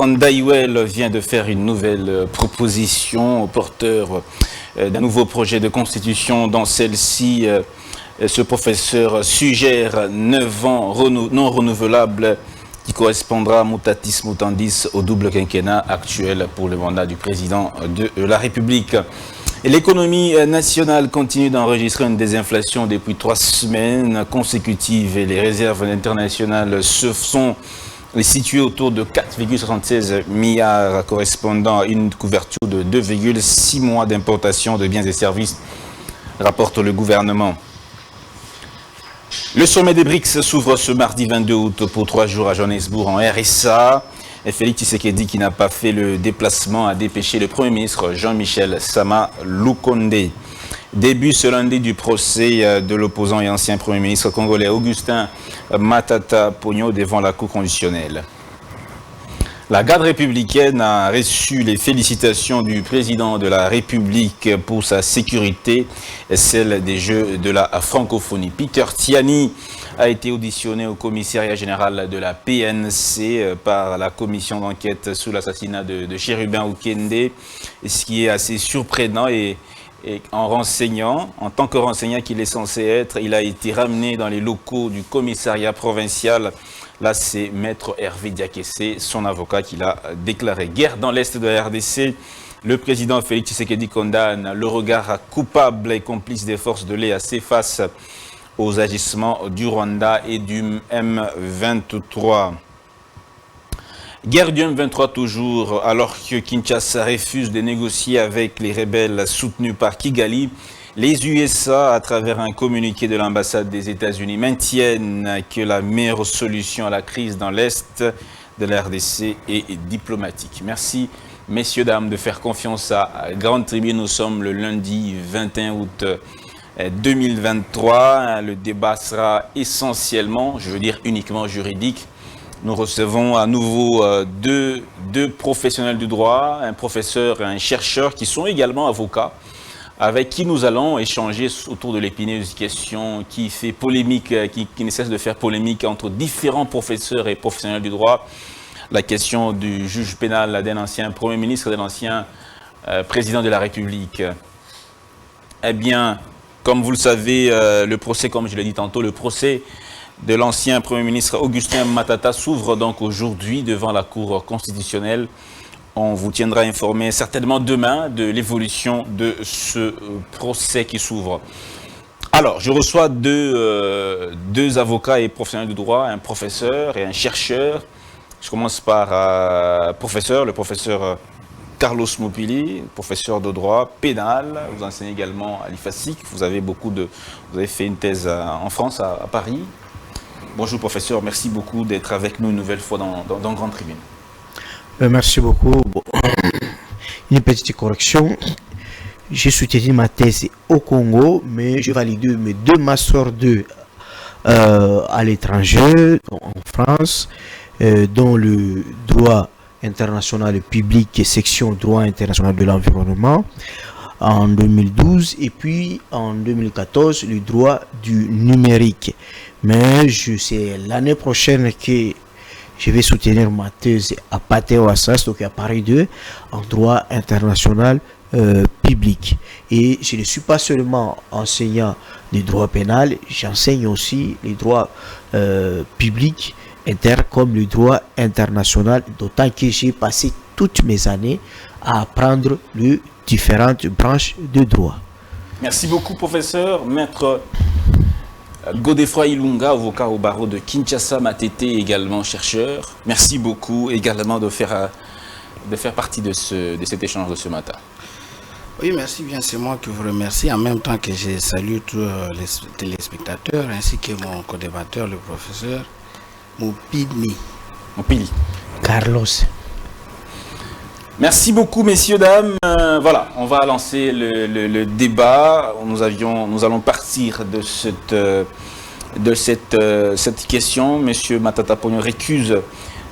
Ndaiwel vient de faire une nouvelle proposition au porteur d'un nouveau projet de constitution. Dans celle-ci, ce professeur suggère 9 ans non renouvelables qui correspondra mutatis mutandis au double quinquennat actuel pour le mandat du président de la République. L'économie nationale continue d'enregistrer une désinflation depuis 3 semaines consécutives et les réserves internationales se sont situées autour de 4,76 milliards correspondant à une couverture de 2,6 mois d'importation de biens et services, rapporte le gouvernement. Le sommet des BRICS s'ouvre ce mardi 22 août pour 3 jours à Johannesburg en RSA. Et Félix Tshisekedi, qui n'a pas fait le déplacement, a dépêché le Premier ministre Jean-Michel Sama Lukonde. Début ce lundi du procès de l'opposant et ancien Premier ministre congolais Augustin Matata Ponyo devant la Cour constitutionnelle. La garde républicaine a reçu les félicitations du président de la République pour sa sécurité et celle des Jeux de la francophonie. Peter Tiani a été auditionné au commissariat général de la PNC par la commission d'enquête sur l'assassinat de Chérubin Oukende, ce qui est assez surprenant et en tant que renseignant qu'il est censé être, il a été ramené dans les locaux du commissariat provincial. Là, c'est Maître Hervé Diakessé, son avocat, qui l'a déclaré. Guerre dans l'Est de la RDC. Le président Félix Tshisekedi condamne le regard coupable et complice des forces de l'EAC face aux agissements du Rwanda et du M23. Guerre du M23 toujours, alors que Kinshasa refuse de négocier avec les rebelles soutenus par Kigali. Les USA, à travers un communiqué de l'ambassade des États-Unis, maintiennent que la meilleure solution à la crise dans l'Est de la RDC est diplomatique. Merci, messieurs, dames, de faire confiance à Grande Tribune. Nous sommes le lundi 21 août 2023. Le débat sera essentiellement, je veux dire uniquement juridique. Nous recevons à nouveau deux professionnels du droit, un professeur et un chercheur qui sont également avocats, avec qui nous allons échanger autour de l'épineuse question qui fait polémique, qui ne cesse de faire polémique entre différents professeurs et professionnels du droit. La question du juge pénal d'un ancien Premier ministre, d'un ancien président de la République. Eh bien, comme vous le savez, le procès, comme je l'ai dit tantôt, le procès de l'ancien Premier ministre Augustin Matata s'ouvre donc aujourd'hui devant la Cour constitutionnelle. On vous tiendra informé certainement demain de l'évolution de ce procès qui s'ouvre. Alors, je reçois deux avocats et professionnels du droit, un professeur et un chercheur. Je commence par le professeur Carlos Mopili, professeur de droit pénal. Vous enseignez également à l'IFASIC. Vous avez fait une thèse en France, à Paris. Bonjour professeur, merci beaucoup d'être avec nous une nouvelle fois dans Grande Tribune. Merci beaucoup. Bon. Une petite correction. J'ai soutenu ma thèse au Congo, mais j'ai validé mes 2 Master 2 à l'étranger, en France, dans le droit international public et section droit international de l'environnement en 2012 et puis en 2014 le droit du numérique. Mais c'est l'année prochaine que je vais soutenir ma thèse à Pathé Assas, donc à Paris 2, en droit international public. Et je ne suis pas seulement enseignant du droit pénal, j'enseigne aussi les droits publics, comme le droit international, d'autant que j'ai passé toutes mes années à apprendre les différentes branches de droit. Merci beaucoup, professeur. Maître Godefroid Ilunga, avocat au barreau de Kinshasa, Matete, également chercheur. Merci beaucoup également de faire partie de cet échange de ce matin. Oui, merci bien. C'est moi qui vous remercie. En même temps que je salue tous les téléspectateurs ainsi que mon co-débatteur, le professeur Mopili. Carlos. Merci beaucoup, messieurs, dames. Voilà, on va lancer le débat. Nous allons partir de cette question. Monsieur Matata Ponyo récuse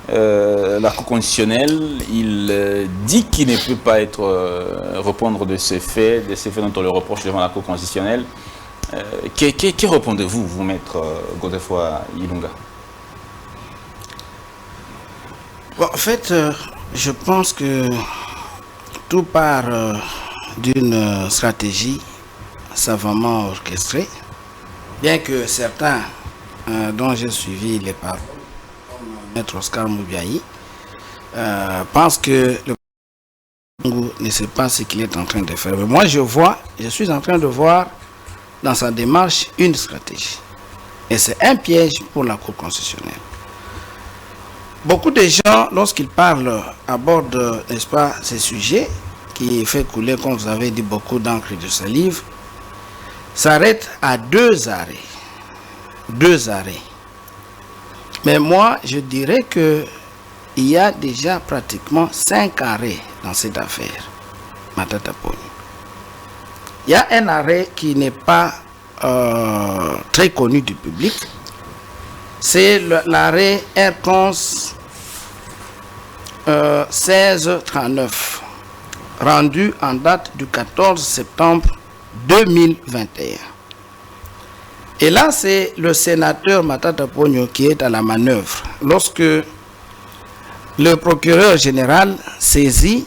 la Cour constitutionnelle. Il dit qu'il ne peut pas répondre de ces faits dont on le reproche devant la Cour constitutionnelle. Que répondez-vous, maître Godefroid Ilunga? Bon, en fait, Je pense que tout part d'une stratégie savamment orchestrée, bien que certains dont j'ai suivi les paroles, comme Maître Oscar Moubiaï, pensent que le Congo ne sait pas ce qu'il est en train de faire. Mais moi, je suis en train de voir dans sa démarche une stratégie. Et c'est un piège pour la Cour constitutionnelle. Beaucoup de gens, lorsqu'ils parlent, abordent, n'est-ce pas, ces sujets qui fait couler, comme vous avez dit, beaucoup d'encre et de salive, s'arrêtent à deux arrêts. Deux arrêts. Mais moi, je dirais que il y a déjà pratiquement 5 arrêts dans cette affaire, Matata Ponyo. Il y a un arrêt qui n'est pas très connu du public. C'est l'arrêt R11 1639, rendu en date du 14 septembre 2021. Et là, c'est le sénateur Matata Ponyo qui est à la manœuvre. Lorsque le procureur général saisit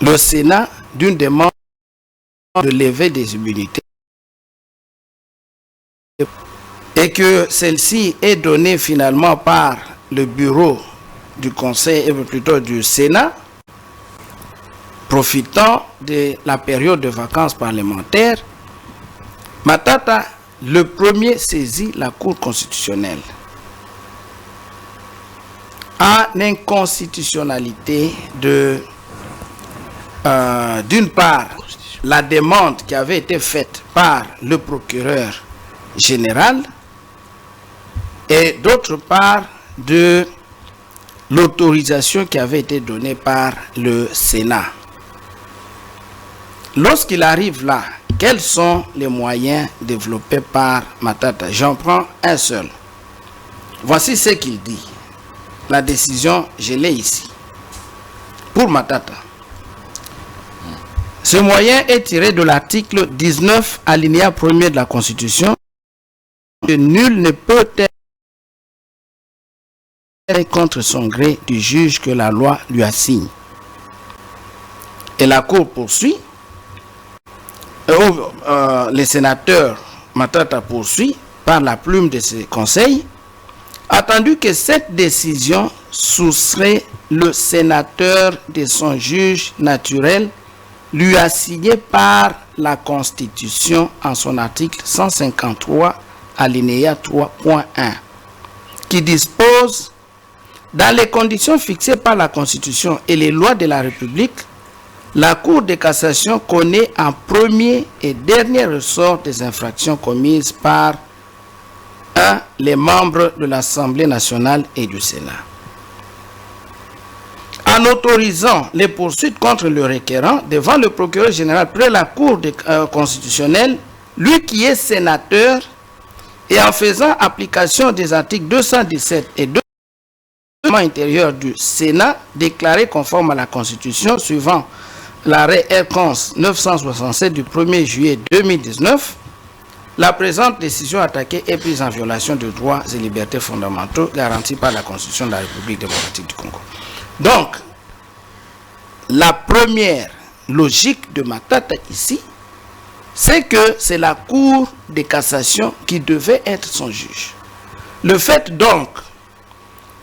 le Sénat d'une demande de lever des immunités et que celle-ci est donnée finalement par le bureau du Conseil, et plutôt du Sénat, profitant de la période de vacances parlementaires, Matata, le premier, saisit la Cour constitutionnelle en inconstitutionnalité d'une part, la demande qui avait été faite par le procureur général et d'autre part, de l'autorisation qui avait été donnée par le Sénat. Lorsqu'il arrive là, quels sont les moyens développés par Matata? J'en prends un seul. Voici ce qu'il dit. La décision, je l'ai ici. Pour Matata. Ce moyen est tiré de l'article 19, alinéa 1er de la Constitution, que nul ne peut être contre son gré du juge que la loi lui assigne. Et la Cour poursuit, les sénateurs Matata poursuit par la plume de ses conseils, attendu que cette décision soustrait le sénateur de son juge naturel lui assigné par la Constitution en son article 153, alinéa 3.1, qui dispose: dans les conditions fixées par la Constitution et les lois de la République, la Cour de cassation connaît en premier et dernier ressort des infractions commises par les membres de l'Assemblée nationale et du Sénat. En autorisant les poursuites contre le requérant devant le procureur général près la Cour constitutionnelle, lui qui est sénateur, et en faisant application des articles 217 et 2 du règlement intérieur du Sénat, déclaré conforme à la Constitution suivant l'arrêt R11 967 du 1er juillet 2019, la présente décision attaquée est prise en violation de droits et libertés fondamentaux garantis par la Constitution de la République démocratique du Congo. Donc, la première logique de Matata ici, c'est que c'est la Cour de cassation qui devait être son juge. Le fait donc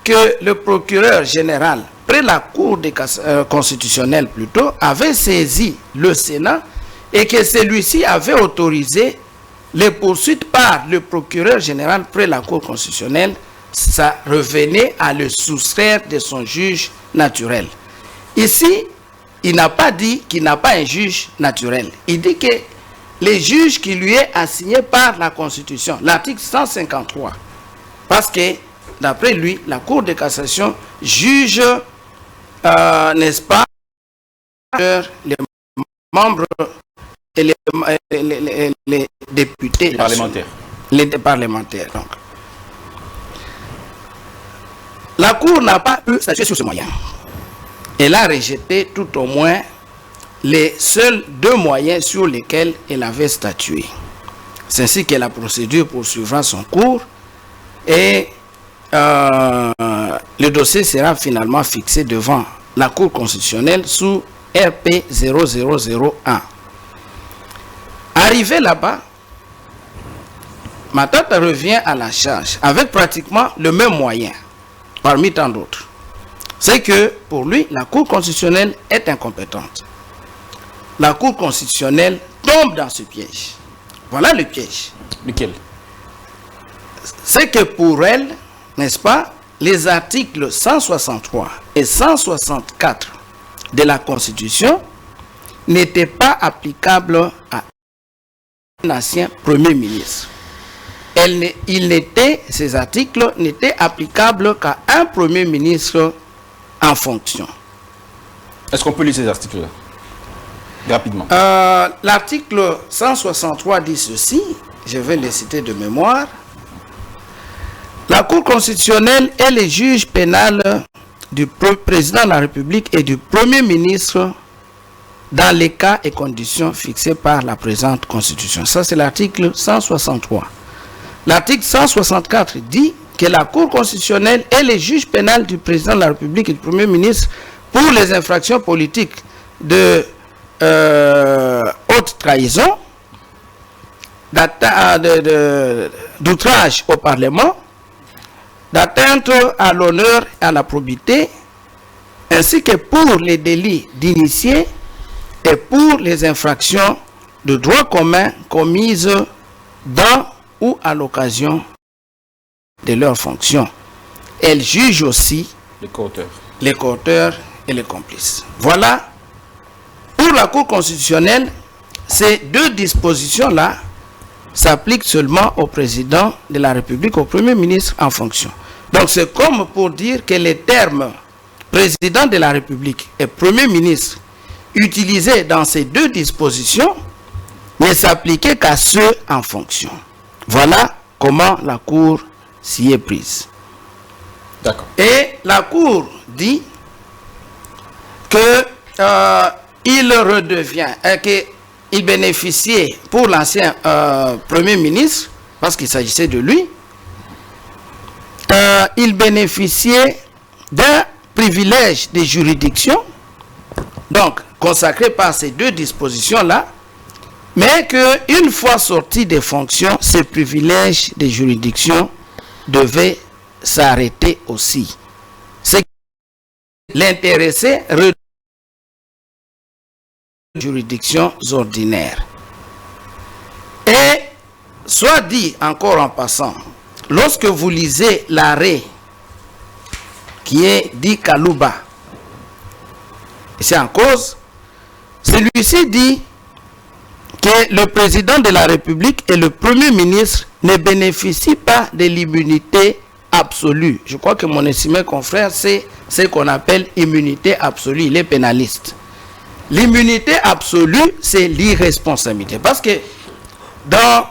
que le procureur général, près la Cour constitutionnelle plutôt, avait saisi le Sénat et que celui-ci avait autorisé les poursuites par le procureur général près la Cour constitutionnelle, ça revenait à le soustraire de son juge naturel. Ici, il n'a pas dit qu'il n'a pas un juge naturel. Il dit que les juges qui lui est assigné par la Constitution, l'article 153, parce que, d'après lui, la Cour de cassation juge, n'est-ce pas, les membres et les députés, les parlementaires. Les parlementaires. Donc. La Cour n'a pas pu statuer sur ce moyen. Elle a rejeté tout au moins les seuls 2 moyens sur lesquels elle avait statué. C'est ainsi que la procédure poursuivra son cours et le dossier sera finalement fixé devant la Cour constitutionnelle sous RP 0001. Arrivé là-bas, Matata revient à la charge avec pratiquement le même moyen, parmi tant d'autres. C'est que pour lui, la Cour constitutionnelle est incompétente. La Cour constitutionnelle tombe dans ce piège. Voilà le piège. Lequel? C'est que pour elle, n'est-ce pas, les articles 163 et 164 de la Constitution n'étaient pas applicables à un ancien Premier ministre. Ces articles n'étaient applicables qu'à un Premier ministre en fonction. Est-ce qu'on peut lire ces articles-là rapidement? L'article 163 dit ceci, je vais les citer de mémoire. La Cour constitutionnelle est le juge pénal du président de la République et du Premier ministre dans les cas et conditions fixés par la présente Constitution. Ça, c'est l'article 163. L'article 164 dit que la Cour constitutionnelle est le juge pénal du président de la République et du Premier ministre pour les infractions politiques de haute trahison, d'outrage au Parlement, d'atteinte à l'honneur et à la probité, ainsi que pour les délits d'initiés et pour les infractions de droit commun commises dans ou à l'occasion de leurs fonctions. Elle juge aussi les coauteurs et les complices. Voilà, pour la Cour constitutionnelle, ces deux dispositions-là s'appliquent seulement au président de la République, au Premier ministre en fonction. Donc c'est comme pour dire que les termes président de la République et Premier ministre utilisés dans ces deux dispositions ne s'appliquaient qu'à ceux en fonction. Voilà comment la Cour s'y est prise. D'accord. Et la Cour dit que il redevient, qu'il bénéficiait pour l'ancien Premier ministre, parce qu'il s'agissait de lui, il bénéficiait d'un privilège de juridiction, donc consacré par ces deux dispositions-là, mais qu'une fois sorti des fonctions, ce privilège de juridiction devait s'arrêter aussi. C'est l'intéressé juridictions ordinaires. Et soit dit encore en passant, lorsque vous lisez l'arrêt qui est dit Kalouba, c'est en cause, celui-ci dit que le président de la République et le Premier ministre ne bénéficient pas de l'immunité absolue. Je crois que mon estimé confrère, c'est ce qu'on appelle immunité absolue. Il est pénaliste. L'immunité absolue, c'est l'irresponsabilité. Parce que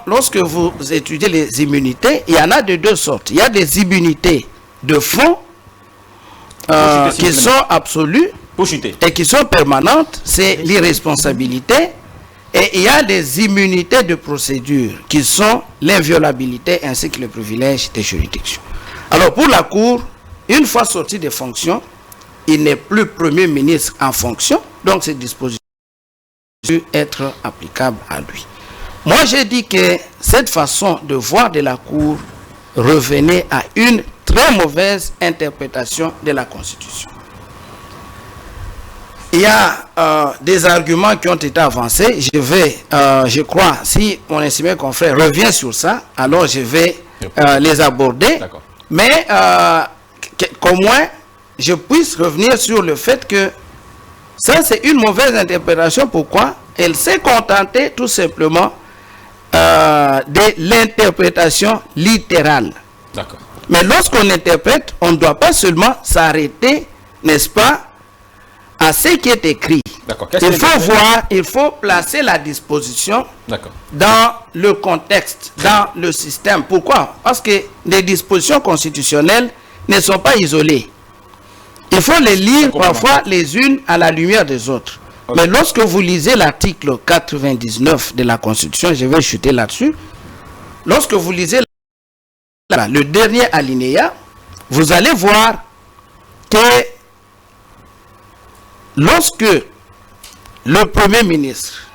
lorsque vous étudiez les immunités, il y en a de deux sortes. Il y a des immunités de fond qui sont absolues et qui sont permanentes. C'est l'irresponsabilité. Et il y a des immunités de procédure qui sont l'inviolabilité ainsi que le privilège de juridiction. Alors pour la Cour, une fois sorti des fonctions, il n'est plus Premier ministre en fonction, donc ces dispositions doivent être applicables à lui. Moi j'ai dit que cette façon de voir de la Cour revenait à une très mauvaise interprétation de la Constitution. Il y a des arguments qui ont été avancés. Je crois, si mon estimé confrère revient sur ça, alors je vais les aborder. Mais qu'au moins, je puisse revenir sur le fait que ça, c'est une mauvaise interprétation. Pourquoi? Elle s'est contentée tout simplement de l'interprétation littérale. Mais lorsqu'on interprète, on ne doit pas seulement s'arrêter, n'est-ce pas, à ce qui est écrit. Il faut voir, il faut placer la disposition dans le contexte, dans le système. Pourquoi? Parce que les dispositions constitutionnelles ne sont pas isolées. Il faut les lire parfois les unes à la lumière des autres. Mais lorsque vous lisez l'article 99 de la Constitution, je vais chuter là-dessus, lorsque vous lisez le dernier alinéa, vous allez voir que lorsque le Premier ministre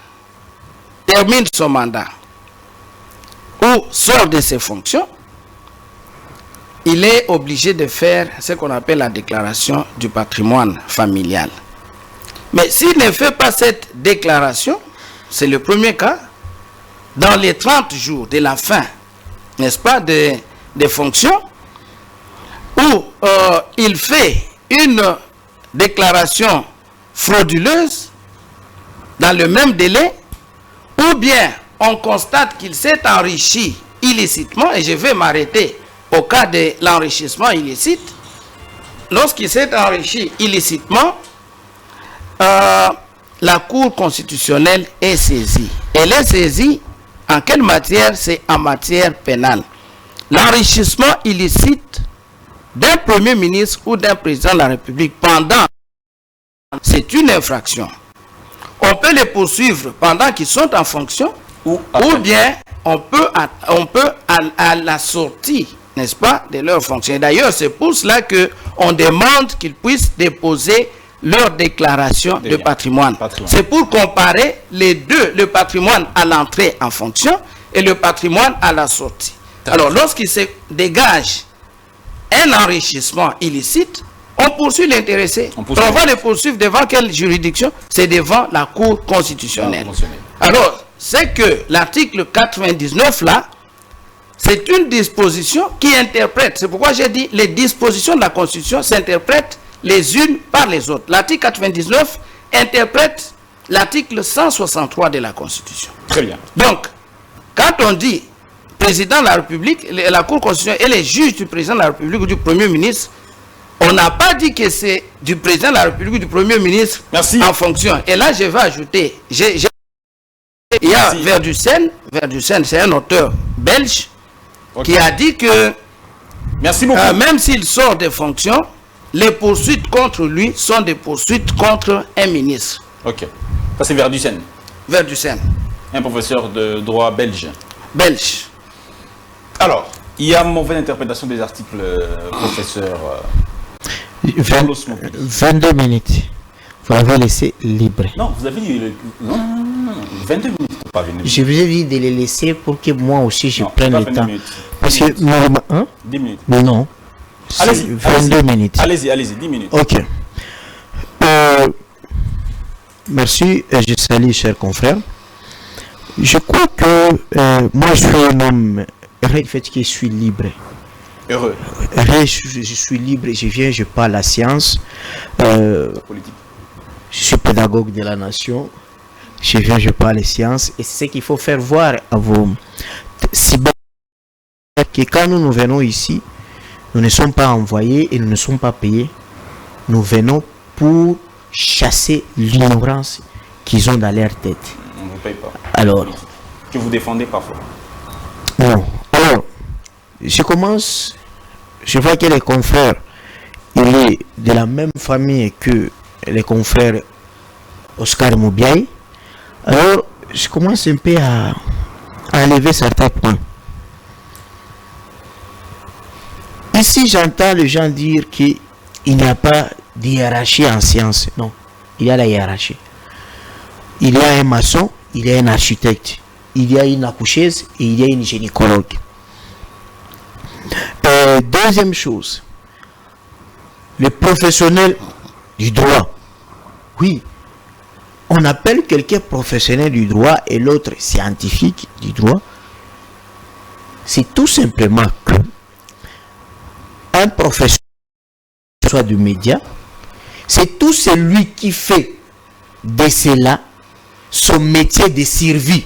termine son mandat ou sort de ses fonctions, il est obligé de faire ce qu'on appelle la déclaration du patrimoine familial. Mais s'il ne fait pas cette déclaration, c'est le premier cas, dans les 30 jours de la fin, n'est-ce pas, des fonctions, où il fait une déclaration frauduleuse dans le même délai, ou bien on constate qu'il s'est enrichi illicitement, et je vais m'arrêter au cas de l'enrichissement illicite. Lorsqu'il s'est enrichi illicitement, la Cour constitutionnelle est saisie. Elle est saisie en quelle matière? C'est en matière pénale. L'enrichissement illicite d'un Premier ministre ou d'un président de la République c'est une infraction. On peut les poursuivre pendant qu'ils sont en fonction, ou bien on peut à la sortie, n'est-ce pas, de leur fonction. D'ailleurs, c'est pour cela qu'on demande qu'ils puissent déposer leur déclaration de patrimoine. C'est pour comparer les deux, le patrimoine à l'entrée en fonction et le patrimoine à la sortie. Alors, lorsqu'il se dégage un enrichissement illicite, on poursuit l'intéressé. On va le poursuivre devant quelle juridiction? C'est devant la Cour constitutionnelle. Alors, c'est que l'article 99 là, c'est une disposition qui interprète. C'est pourquoi j'ai dit les dispositions de la Constitution s'interprètent les unes par les autres. L'article 99 interprète l'article 163 de la Constitution. Très bien. Donc, quand on dit président de la République, la Cour constitutionnelle et les juges du président de la République ou du Premier ministre, on n'a pas dit que c'est du président de la République ou du Premier ministre en fonction. Et là, je vais ajouter, il y a Verdussen, c'est un auteur belge, qui a dit que même s'il sort des fonctions, les poursuites contre lui sont des poursuites contre un ministre. Ok. Ça, c'est Verdussen. Verdussen. Un professeur de droit belge. Belge. Alors, il y a mauvaise interprétation des articles, professeur. 22 minutes. Vous l'avez laissé libre. Non, vous avez dit... Non, 22 minutes, pas 22 minutes. Je vous ai dit de les laisser pour que moi aussi je prenne le temps. Minutes. Parce que... 10 minutes. Mais non. Allez-y. 22 minutes. Allez-y, 10 minutes. Ok. Merci, je salue, chers confrères. Je crois que moi, je suis un homme heureux du fait que je suis libre. Heureux. Je suis libre, je viens, je parle la science. Politique. Je suis pédagogue de la nation. Je viens, je parle les sciences. Et c'est ce qu'il faut faire voir à vos cyber que quand nous venons ici, nous ne sommes pas envoyés et nous ne sommes pas payés. Nous venons pour chasser l'ignorance qu'ils ont dans leur tête. On ne vous paye pas. Alors, que vous défendez parfois. Non. Alors, je commence. Je vois que les confrères, il est de la même famille que les confrères Oscar Moubiaï. Alors, je commence un peu à enlever certains points. Ici, j'entends les gens dire qu'il n'y a pas de hiérarchie en science. Non, il y a la hiérarchie. Il y a un maçon, il y a un architecte, il y a une accoucheuse et il y a une gynécologue. Deuxième chose, les professionnels du droit. Oui, on appelle quelqu'un professionnel du droit et l'autre scientifique du droit. C'est tout simplement que un professionnel soit du média, c'est tout celui qui fait de cela son métier de survie.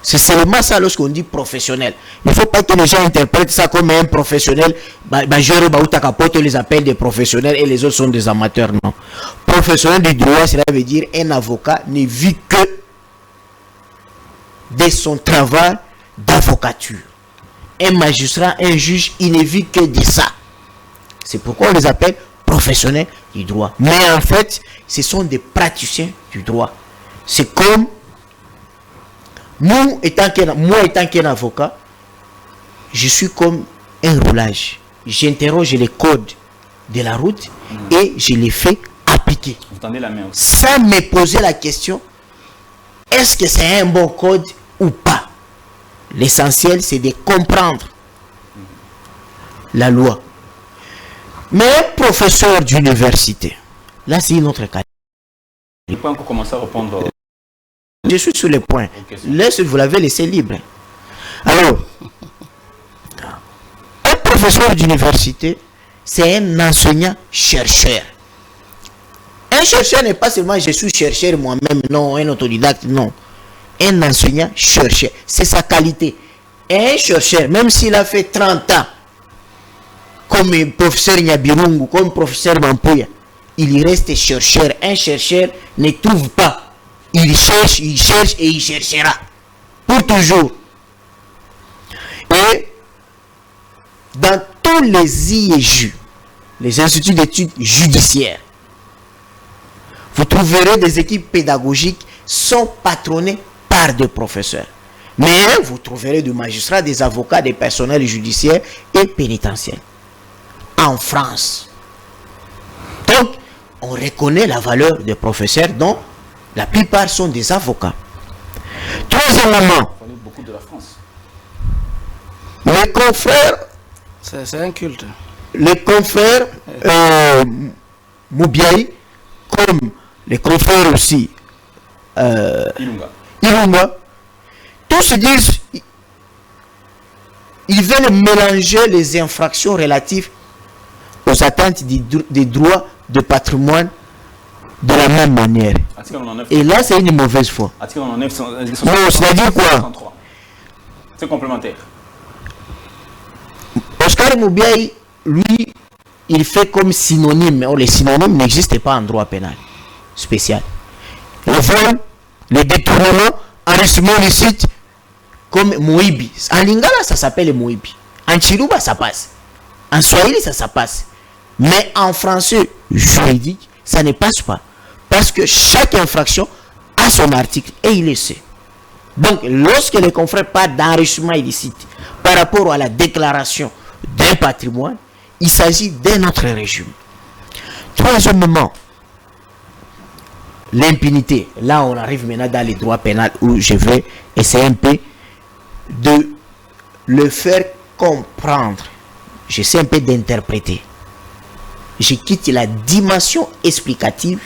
C'est seulement ça lorsqu'on dit professionnel. Il ne faut pas que les gens interprètent ça comme un professionnel. On les appelle des professionnels et les autres sont des amateurs. Non. Professionnel du droit, cela veut dire un avocat ne vit que de son travail d'avocature. Un magistrat, un juge, il ne vit que de ça. C'est pourquoi on les appelle professionnels du droit. Mais en fait, ce sont des praticiens du droit. C'est comme moi étant qu'un avocat, je suis comme un roulage. J'interroge les codes de la route et je les fais appliquer. Vous tendez la main aussi. Sans me poser la question, est-ce que c'est un bon code ou pas? L'essentiel, c'est de comprendre la loi. Mais un professeur d'université, là c'est une autre cas. Il peut encore commencer à répondre. Je suis sur le point. Okay, Laisse, vous l'avez laissé libre. Alors, un professeur d'université, c'est un enseignant-chercheur. Un chercheur n'est pas seulement je suis chercheur moi-même, non, un autodidacte, non. Un enseignant-chercheur, c'est sa qualité. Et un chercheur, même s'il a fait 30 ans, comme professeur Nyabirungu, comme professeur Mampuya, il reste chercheur. Un chercheur ne trouve pas. Il cherche et il cherchera. Pour toujours. Et dans tous les IEJU, les instituts d'études judiciaires, vous trouverez des équipes pédagogiques sont patronnées par des professeurs. Mais vous trouverez des magistrats, des avocats, des personnels judiciaires et pénitentiaires. En France. Donc, on reconnaît la valeur des professeurs dont la plupart sont des avocats. Troisièmement, Beaucoup de la France. les confrères, C'est un culte. les confrères Moubiaï, comme les confrères aussi Ilunga, tous se disent, ils veulent mélanger les infractions relatives aux atteintes des droits de patrimoine de la même manière. Et là, c'est une mauvaise foi. Non, c'est-à-dire quoi? C'est complémentaire. Oscar Moubiaï, lui, il fait comme synonyme. Or, les synonymes n'existent pas en droit pénal spécial. Le vol, le détournement, enrichissement licite, comme Moïbi. En Lingala, ça s'appelle Moïbi. En Chiluba, ça passe. En Swahili, ça passe. Mais en français juridique, ça ne passe pas. Parce que chaque infraction a son article et il le sait. Donc, lorsque les confrères parlent d'enrichissement illicite par rapport à la déclaration d'un patrimoine, il s'agit d'un autre régime. Troisièmement, l'impunité. Là, on arrive maintenant dans les droits pénals où je vais essayer un peu de le faire comprendre. J'essaie un peu d'interpréter. Je quitte la dimension explicative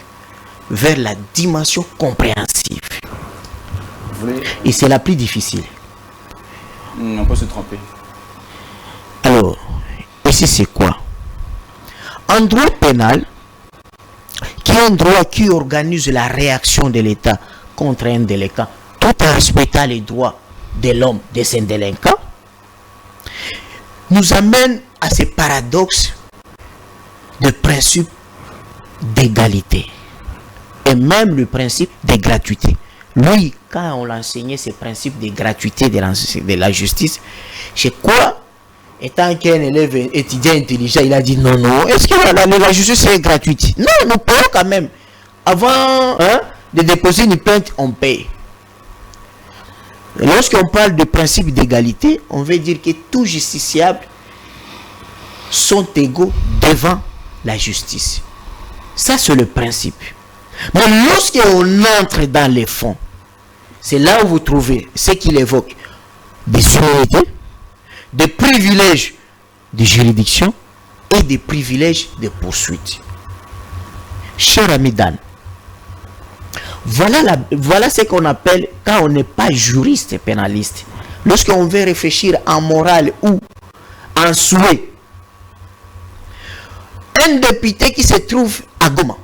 vers la dimension compréhensive. Et c'est la plus difficile. On peut se tromper. Alors, ici c'est quoi? En droit pénal, qui est un droit qui organise la réaction de l'État contre un délinquant, tout en respectant les droits de l'homme de ce délinquant, nous amène à ce paradoxe de principe d'égalité et même le principe de gratuité. Lui, quand on l'enseignait ce principe de gratuité de la justice, je crois, étant qu'un élève étudiant intelligent, il a dit non, non, est-ce que la justice est gratuite? Non, nous payons quand même. Avant de déposer une plainte, on paye. Lorsqu'on parle de principe d'égalité, on veut dire que tous justiciables sont égaux devant la justice. Ça, c'est le principe. Mais lorsqu'on entre dans les fonds, c'est là où vous trouvez ce qu'il évoque des immunités, des privilèges de juridiction et des privilèges de poursuite. Cher ami Dan, voilà ce qu'on appelle, quand on n'est pas juriste et pénaliste, lorsqu'on veut réfléchir en morale ou en souhait, un député qui se trouve à Goma.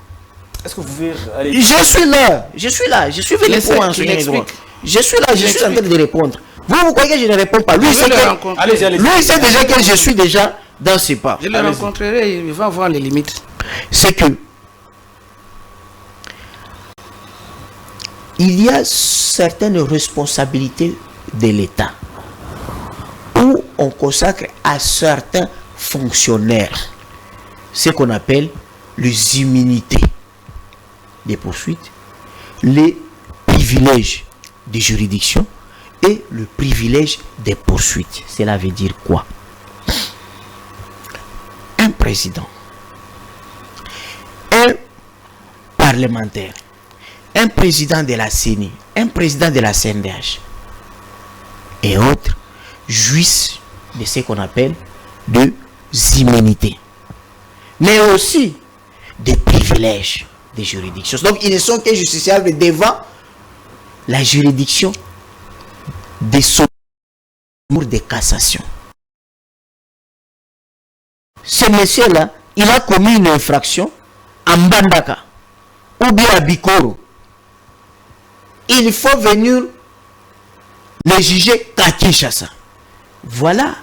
Est-ce que vous pouvez aller... Je suis venu pour enseigner les droits. Je suis là, je suis en train de répondre. Vous croyez que je ne réponds pas? Lui, c'est déjà que je suis déjà dans ses pas. Je le rencontrerai, il va voir les limites. C'est que il y a certaines responsabilités de l'État où on consacre à certains fonctionnaires ce qu'on appelle les immunités des poursuites, les privilèges de juridiction et le privilège des poursuites. Cela veut dire quoi? Un président parlementaires, un président de la CENI, un président de la CNDH et autres jouissent de ce qu'on appelle des immunités, mais aussi des privilèges des juridictions. Donc ils ne sont que justiciables devant la juridiction des cours de cassation. Ce monsieur-là, il a commis une infraction à Mbandaka ou bien à Bikoro. Il faut venir le juger qu'à Kinshasa. Voilà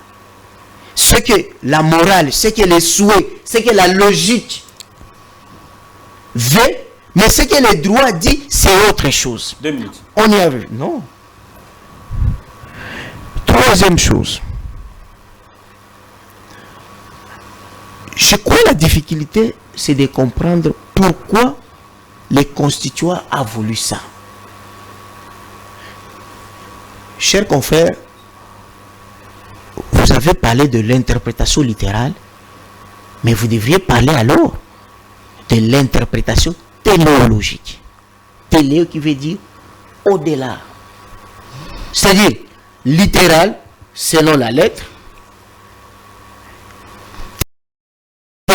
ce que la morale, ce que les souhaits, ce que la logique veut, mais ce que le droit dit, c'est autre chose. 2 minutes. On y a vu. Non. Troisième chose. Je crois que la difficulté, c'est de comprendre pourquoi les constituants a voulu ça. Chers confrères, vous avez parlé de l'interprétation littérale, mais vous devriez parler alors de l'interprétation téléologique. Télé qui veut dire au-delà. C'est-à-dire littéral, selon la lettre,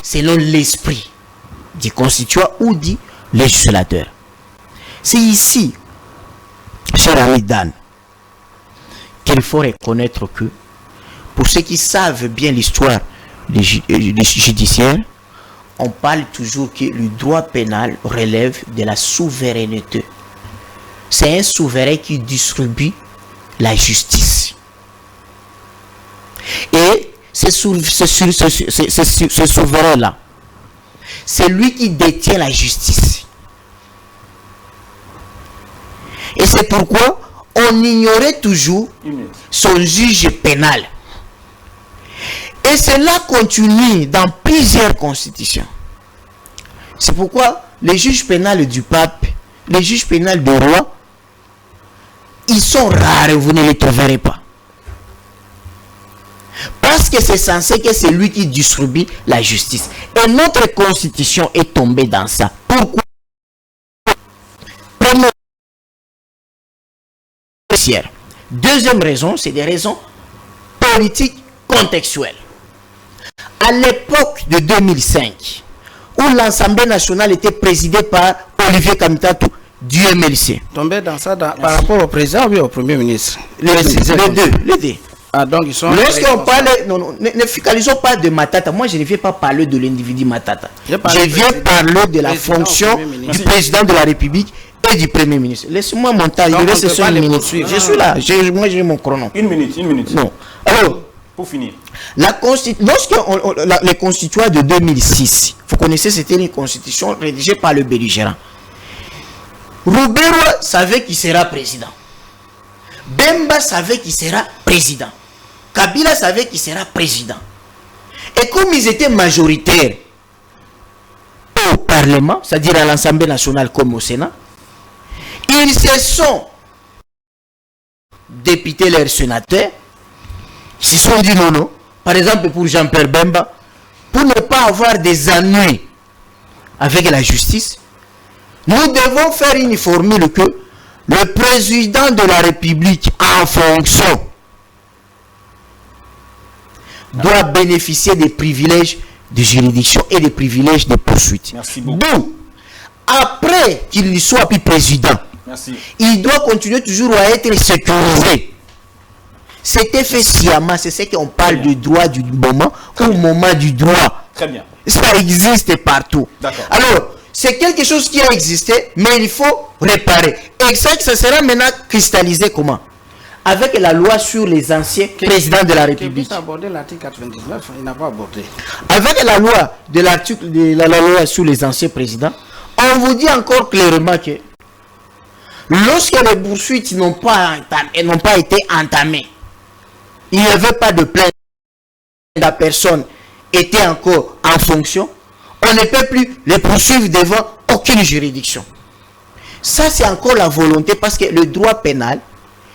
selon l'esprit du constituant ou du législateur. C'est ici, cher ami Dan, qu'il faut reconnaître que, pour ceux qui savent bien l'histoire judiciaire, on parle toujours que le droit pénal relève de la souveraineté. C'est un souverain qui distribue la justice. Et ce souverain-là, c'est lui qui détient la justice. Et c'est pourquoi on ignorait toujours son juge pénal. Et cela continue dans plusieurs constitutions. C'est pourquoi les juges pénals du pape, les juges pénals du roi, ils sont rares, vous ne les trouverez pas. Parce que c'est censé que c'est lui qui distribue la justice. Et notre constitution est tombée dans ça. Pourquoi? Première. Deuxième raison, c'est des raisons politiques contextuelles. À l'époque de 2005, où l'Assemblée nationale était présidée par Olivier Kamitatou du MLC. Tombé dans ça par rapport au président ou au premier ministre? Les deux. Ah, donc ils sont... Lorsqu'on parle... Non, ne focalisons pas de Matata. Moi, je ne viens pas parler de l'individu Matata. Je viens parler de la fonction du président de la République et du premier ministre. Laissez-moi mon temps. Je vais cesser une minute. Je suis là. Moi, j'ai mon chrono. Une minute. Non. Alors, pour finir. Lorsque les constituants de 2006, vous connaissez, c'était une constitution rédigée par le belligérant. Roubeiro savait qu'il sera président. Bemba savait qu'il sera président. Kabila savait qu'il sera président. Et comme ils étaient majoritaires au Parlement, c'est-à-dire à l'Assemblée nationale comme au Sénat, ils se sont députés leurs sénateurs, ils se sont dit non. Par exemple pour Jean-Pierre Bemba, pour ne pas avoir des ennuis avec la justice, nous devons faire une formule que le président de la République en fonction doit bénéficier des privilèges de juridiction et des privilèges de poursuite. Merci beaucoup. Donc, après qu'il soit plus président, il doit continuer toujours à être sécurisé. C'était fait sciemment, c'est ce qu'on parle du droit du moment ou moment du droit. Très bien. Ça existe partout. Alors, c'est quelque chose qui a existé, mais il faut réparer. Et ça sera maintenant cristallisé comment? Avec la loi sur les anciens présidents de la République. Abordé l'article 99, il n'a pas abordé. Avec la loi la loi sur les anciens présidents, on vous dit encore clairement que lorsque les poursuites n'ont pas été entamées, il n'y avait pas de plainte, la personne était encore en fonction, on ne peut plus les poursuivre devant aucune juridiction. Ça, c'est encore la volonté, parce que le droit pénal,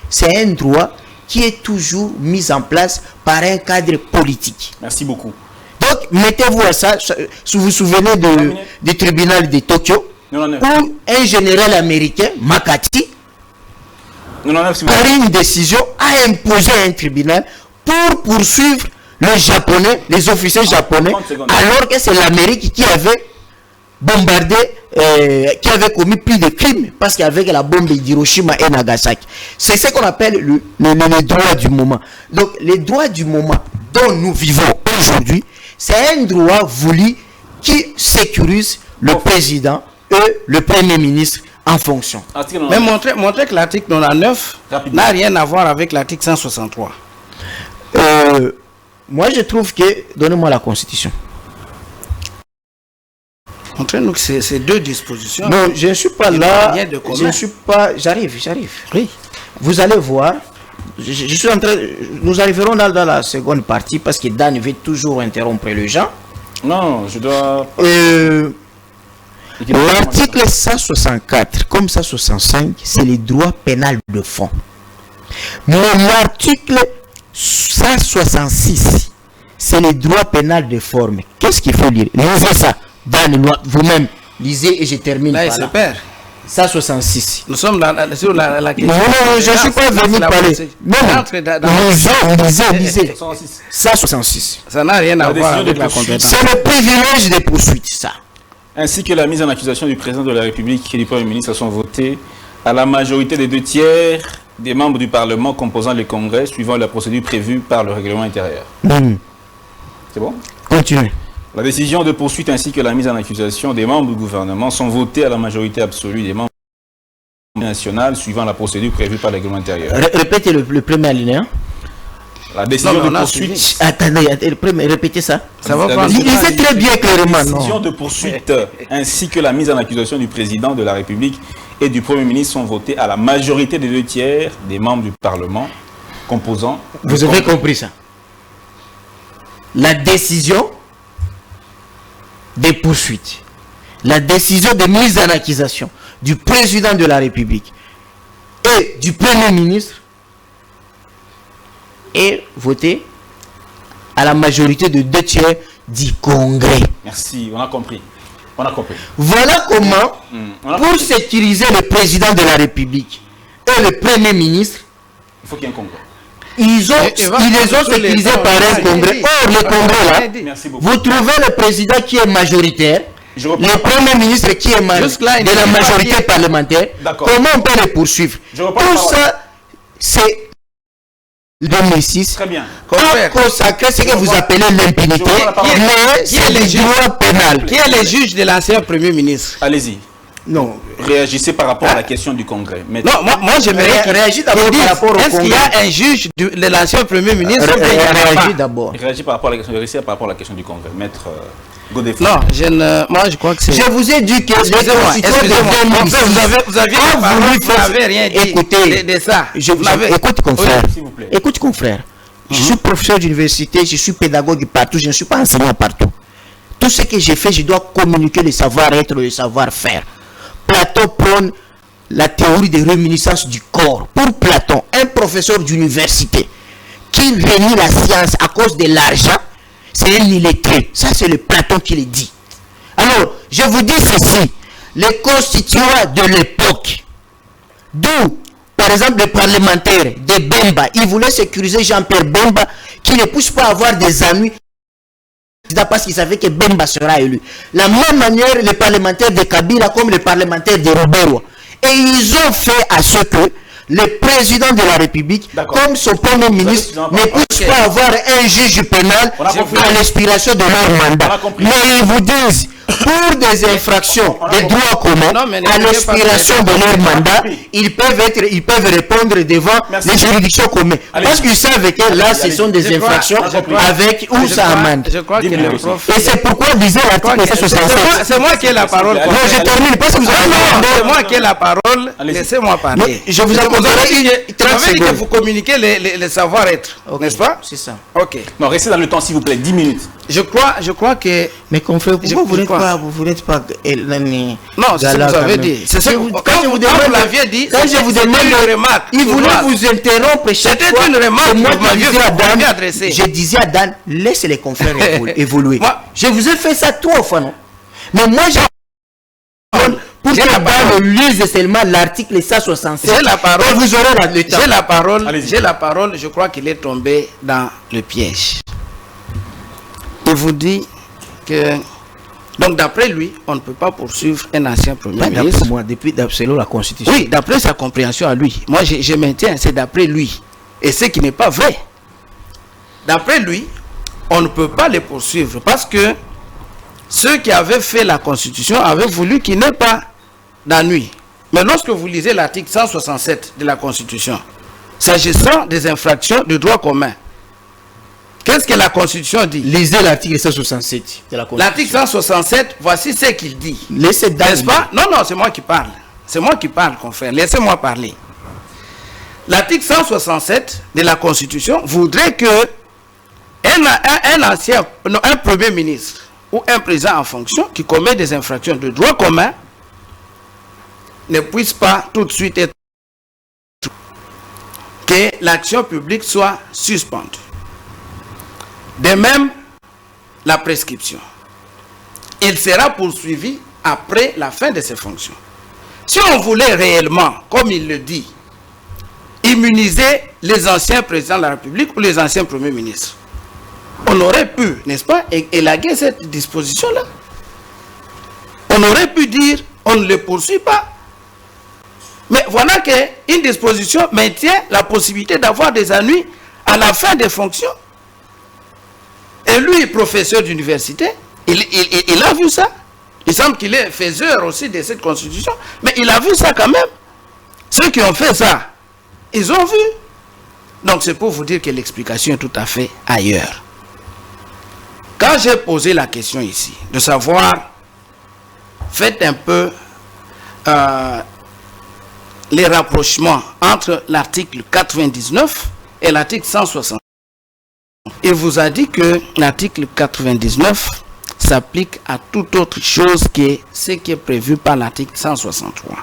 c'est un droit qui est toujours mis en place par un cadre politique. Merci beaucoup. Donc, mettez-vous à ça. Si vous vous souvenez du tribunal de Tokyo, où un général américain, Makati, par une décision, a imposé à un tribunal pour poursuivre les Japonais, les officiers japonais, alors que c'est l'Amérique qui avait bombardé, qui avait commis plus de crimes, parce qu'avec la bombe d'Hiroshima et Nagasaki. C'est ce qu'on appelle le droit du moment. Donc, les droits du moment dont nous vivons aujourd'hui, c'est un droit voulu qui sécurise le président et le premier ministre en fonction. Mais montrez que l'article 99 n'a rien à voir avec l'article 163. Moi, je trouve que... Donnez-moi la Constitution. Montrez-nous que c'est deux dispositions. Non, je ne suis pas là. Je ne suis pas... J'arrive. Oui. Vous allez voir. Je suis en train... Nous arriverons dans la seconde partie parce que Dan veut toujours interrompre les gens. Non, je dois... L'article 164 comme 165, c'est les droits pénals de fond. Mais l'article 166, c'est les droits pénals de forme. Qu'est-ce qu'il faut lire? Lisez ça. Vous-même, lisez et je termine là. Là, il se perd. 166. Nous sommes sur la question. Non, je ne suis pas venu parler. Non, lisez. 166. Ça n'a rien à voir avec la compétence. C'est le privilège des poursuites, ça. Ainsi que la mise en accusation du président de la République et du Premier ministre sont votées à la majorité des 2/3 des membres du Parlement composant le Congrès, suivant la procédure prévue par le règlement intérieur. C'est bon? Continuez. La décision de poursuite ainsi que la mise en accusation des membres du gouvernement sont votées à la majorité absolue des membres nationaux, suivant la procédure prévue par le règlement intérieur. Répétez le premier alinéa. La décision de poursuite... Attendez, répétez ça. Ça va pas. Lisez très bien clairement. La décision de poursuite ainsi que la mise en accusation du président de la République et du Premier ministre sont votées à la majorité des 2/3 des membres du Parlement composant... Vous avez compris ça. La décision des poursuites, la décision de mise en accusation du président de la République et du Premier ministre est votée à la majorité de 2/3 du Congrès. Merci, on a compris. Voilà comment, pour sécuriser le président de la République et le Premier ministre, il faut qu'il y ait un Congrès. Ils les ont sécurisés par un Congrès. Or, le Congrès, là, vous trouvez le président qui est majoritaire, le Premier ministre qui est de la majorité parlementaire. Comment on peut les poursuivre? Tout ça, c'est 2006. Très bien. Consacrer ce que vous appelez l'impunité, mais c'est le droit pénal. Qui est le juge de l'ancien Premier ministre? Allez-y. Non. Réagissez par rapport à la question du Congrès. Non, moi j'aimerais réagir d'abord par rapport au Congrès. Est-ce qu'il y a un juge de l'ancien Premier ministre? Réagis d'abord. Réagissez par rapport à la question du Congrès. Maître Godefroy. Non, moi je crois que c'est... Je vous ai dit que... Excusez-moi. Vous n'avez rien dit. Écoutez, de ça. Écoute, confrère. S'il vous plaît. Écoute, confrère. Je suis professeur d'université, je suis pédagogue partout, je ne suis pas enseignant partout. Tout ce que j'ai fait, je dois communiquer le savoir-être, le savoir-faire. Platon prône la théorie de réminiscence du corps. Pour Platon, un professeur d'université qui renie la science à cause de l'argent, c'est un illettré. Ça, c'est le Platon qui le dit. Alors, je vous dis ceci. Les constituants de l'époque, d'où, par exemple, les parlementaires de Bemba, ils voulaient sécuriser Jean-Pierre Bemba, qui ne puisse pas avoir des amis parce qu'ils savaient que Bemba sera élu. La même manière, les parlementaires de Kabila comme les parlementaires de Robero. Et ils ont fait à ce que le président de la République, comme son premier ministre, ne puisse pas avoir un juge pénal à l'expiration de leur mandat. Mais ils vous disent, pour des infractions des droits communs, à l'expiration de leur mandat, ils peuvent répondre devant les juridictions communes. Parce qu'ils savent que là, ce sont des infractions avec ou sans amende. Et c'est pourquoi disait l'article 167. C'est moi qui ai la parole. Non, je termine parce que vous avez c'est moi qui ai la parole. Laissez-moi parler. Je vous accorderai 30 secondes. Que vous communiquez le savoir-être, n'est-ce pas? C'est ça. Ok. Non, restez dans le temps, s'il vous plaît, 10 minutes. Je crois que... Mais confrère, pourquoi vous n'êtes pas... Non, c'est ce que vous avez dit. C'est ça. Quand je vous demande une remarque, il voulait vous interrompre chaque fois. C'était une remarque que vous m'aviez adressée. Je disais à Dan, laisse les confrères évoluer. Je vous ai fait ça 3 fois, non? Mais moi, j'ai pour que le lise seulement l'article 167. J'ai la parole. Vous aurez le temps. J'ai la parole. Je crois qu'il est tombé dans le piège. Il vous dit que, donc d'après lui, on ne peut pas poursuivre un ancien Premier ministre. Moi, selon la Constitution. Oui, d'après sa compréhension à lui. Moi, je maintiens, c'est d'après lui. Et ce qui n'est pas vrai. D'après lui, on ne peut pas les poursuivre parce que ceux qui avaient fait la Constitution avaient voulu qu'il n'ait pas d'ennui. Mais lorsque vous lisez l'article 167 de la Constitution, s'agissant des infractions de droit commun, qu'est-ce que la Constitution dit? Lisez l'article 167 de la Constitution. L'article 167, voici ce qu'il dit. Laissez N'est-ce pas? Non, c'est moi qui parle. C'est moi qui parle, confrère. Laissez-moi parler. L'article 167 de la Constitution voudrait que un Premier ministre ou un président en fonction qui commet des infractions de droit commun ne puisse pas tout de suite être que l'action publique soit suspendue. De même, la prescription. Il sera poursuivi après la fin de ses fonctions. Si on voulait réellement, comme il le dit, immuniser les anciens présidents de la République ou les anciens premiers ministres, on aurait pu, n'est-ce pas, élaguer cette disposition-là. On aurait pu dire, on ne les poursuit pas. Mais voilà qu'une disposition maintient la possibilité d'avoir des ennuis à la fin des fonctions. Et lui, professeur d'université, il a vu ça. Il semble qu'il est faiseur aussi de cette constitution, mais il a vu ça quand même. Ceux qui ont fait ça, ils ont vu. Donc c'est pour vous dire que l'explication est tout à fait ailleurs. Quand j'ai posé la question ici, de savoir, faites un peu les rapprochements entre l'article 99 et l'article 160. Il vous a dit que l'article 99 s'applique à toute autre chose que ce qui est prévu par l'article 163.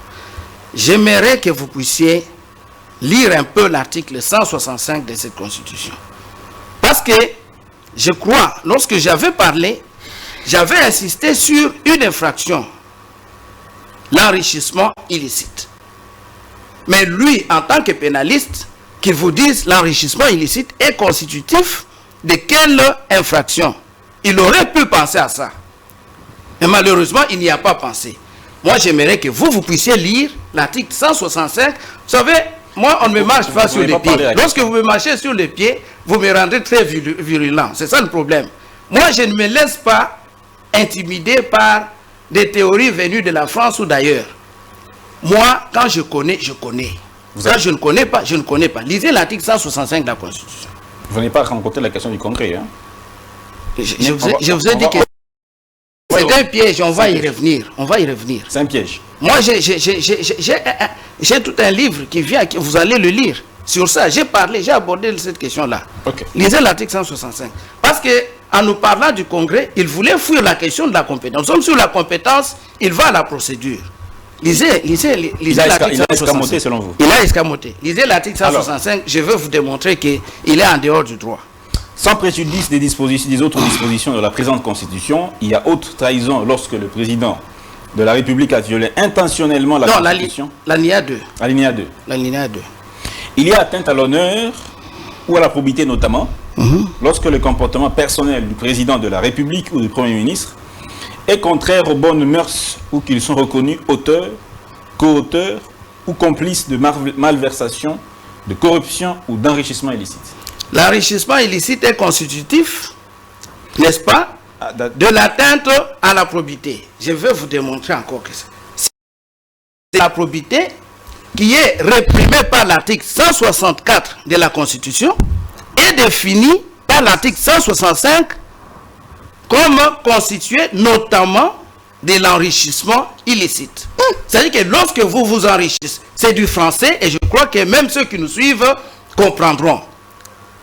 J'aimerais que vous puissiez lire un peu l'article 165 de cette Constitution. Parce que je crois, lorsque j'avais parlé, j'avais insisté sur une infraction, l'enrichissement illicite. Mais lui, en tant que pénaliste, qu'il vous dise l'enrichissement illicite est constitutif de quelle infraction? Il aurait pu penser à ça. Mais malheureusement, il n'y a pas pensé. Moi, j'aimerais que vous puissiez lire l'article 165. Vous savez, moi, on ne me marche pas sur les pieds. Lorsque vous me marchez sur les pieds, vous me rendez très virulent. C'est ça le problème. Moi, je ne me laisse pas intimider par des théories venues de la France ou d'ailleurs. Moi, quand je connais, je connais. Quand je ne connais pas, je ne connais pas. Lisez l'article 165 de la Constitution. Vous n'avez pas rencontré la question du Congrès, hein? Je vous ai dit que c'est un piège, on va y revenir. On va y revenir. C'est un piège. Moi, j'ai tout un livre qui vient, vous allez le lire. Sur ça, j'ai parlé, j'ai abordé cette question-là. Okay. Lisez l'article 165. Parce que en nous parlant du Congrès, il voulait fuir la question de la compétence. Nous sommes sur la compétence, il va à la procédure. Lisez l'article 165. Il a escamoté selon vous. Il a escamoté. Lisez l'article 165, alors, je veux vous démontrer qu'il est en dehors du droit. Sans préjudice des autres dispositions de la présente Constitution, il y a haute trahison lorsque le président de la République a violé intentionnellement la Constitution. L'alinéa 2. L'alinéa 2. L'alinéa 2. Il y a atteinte à l'honneur ou à la probité notamment, lorsque le comportement personnel du président de la République ou du Premier ministre est contraire aux bonnes mœurs ou qu'ils sont reconnus auteurs, co-auteurs ou complices de malversation, de corruption ou d'enrichissement illicite. L'enrichissement illicite est constitutif, n'est-ce pas, de l'atteinte à la probité. Je vais vous démontrer encore que c'est la probité qui est réprimée par l'article 164 de la Constitution et définie par l'article 165 comme constitué notamment de l'enrichissement illicite. C'est-à-dire que lorsque vous vous enrichissez, c'est du français et je crois que même ceux qui nous suivent comprendront.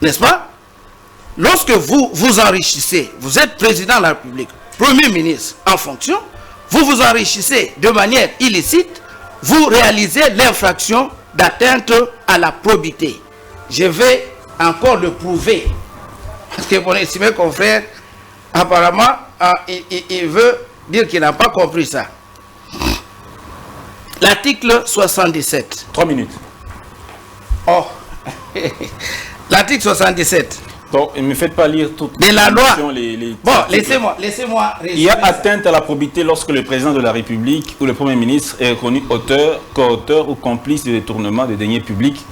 N'est-ce pas? Lorsque vous vous enrichissez, vous êtes président de la République, Premier ministre en fonction, vous vous enrichissez de manière illicite, vous réalisez l'infraction d'atteinte à la probité. Je vais encore le prouver. Parce que mon estimé confrère, apparemment, il veut dire qu'il n'a pas compris ça. l'article 77. 3 minutes. Oh, l'article 77. Donc, ne me faites pas lire toutes de la loi. Bon, laissez-moi il y a atteinte à la probité lorsque le président de la République ou le Premier ministre est reconnu auteur, co-auteur ou complice de détournement de deniers publics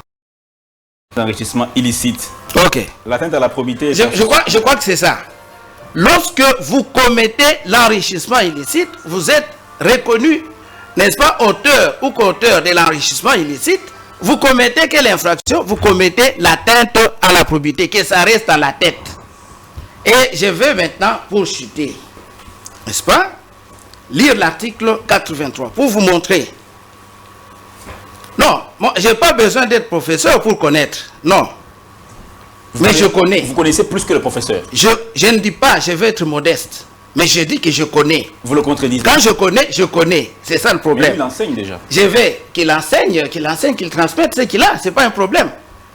d'enrichissement illicite. Ok. L'atteinte à la probité... Je crois que c'est ça. Lorsque vous commettez l'enrichissement illicite, vous êtes reconnu, n'est-ce pas, auteur ou co-auteur de l'enrichissement illicite. Vous commettez quelle infraction? Vous commettez l'atteinte à la probité, que ça reste à la tête. Et je vais maintenant, pour chuter, n'est-ce pas, lire l'article 83 pour vous montrer. Non, moi, je n'ai pas besoin d'être professeur pour connaître. Non. Mais je connais. Vous connaissez plus que le professeur. Je ne dis pas, je vais être modeste. Mais je dis que je connais. Vous le contredisez. Quand je connais. C'est ça le problème. Mais il enseigne déjà. Je vais, qu'il enseigne, qu'il transmette ce qu'il a. Ce n'est pas un problème.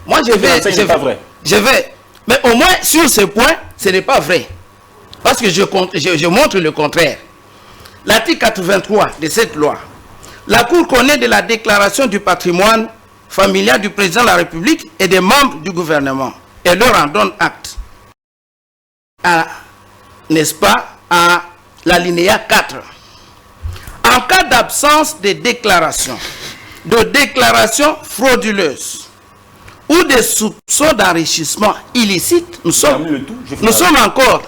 Moi, je vais... Ce n'est pas vrai. Je vais... Mais au moins, sur ce point, ce n'est pas vrai. Parce que je montre le contraire. L'article 83 de cette loi. La Cour connaît de la déclaration du patrimoine familial du président de la République et des membres du gouvernement. Et leur en donne acte. N'est-ce pas, à l'alinéa 4. En cas d'absence de déclaration frauduleuse ou de soupçons d'enrichissement illicite, nous sommes encore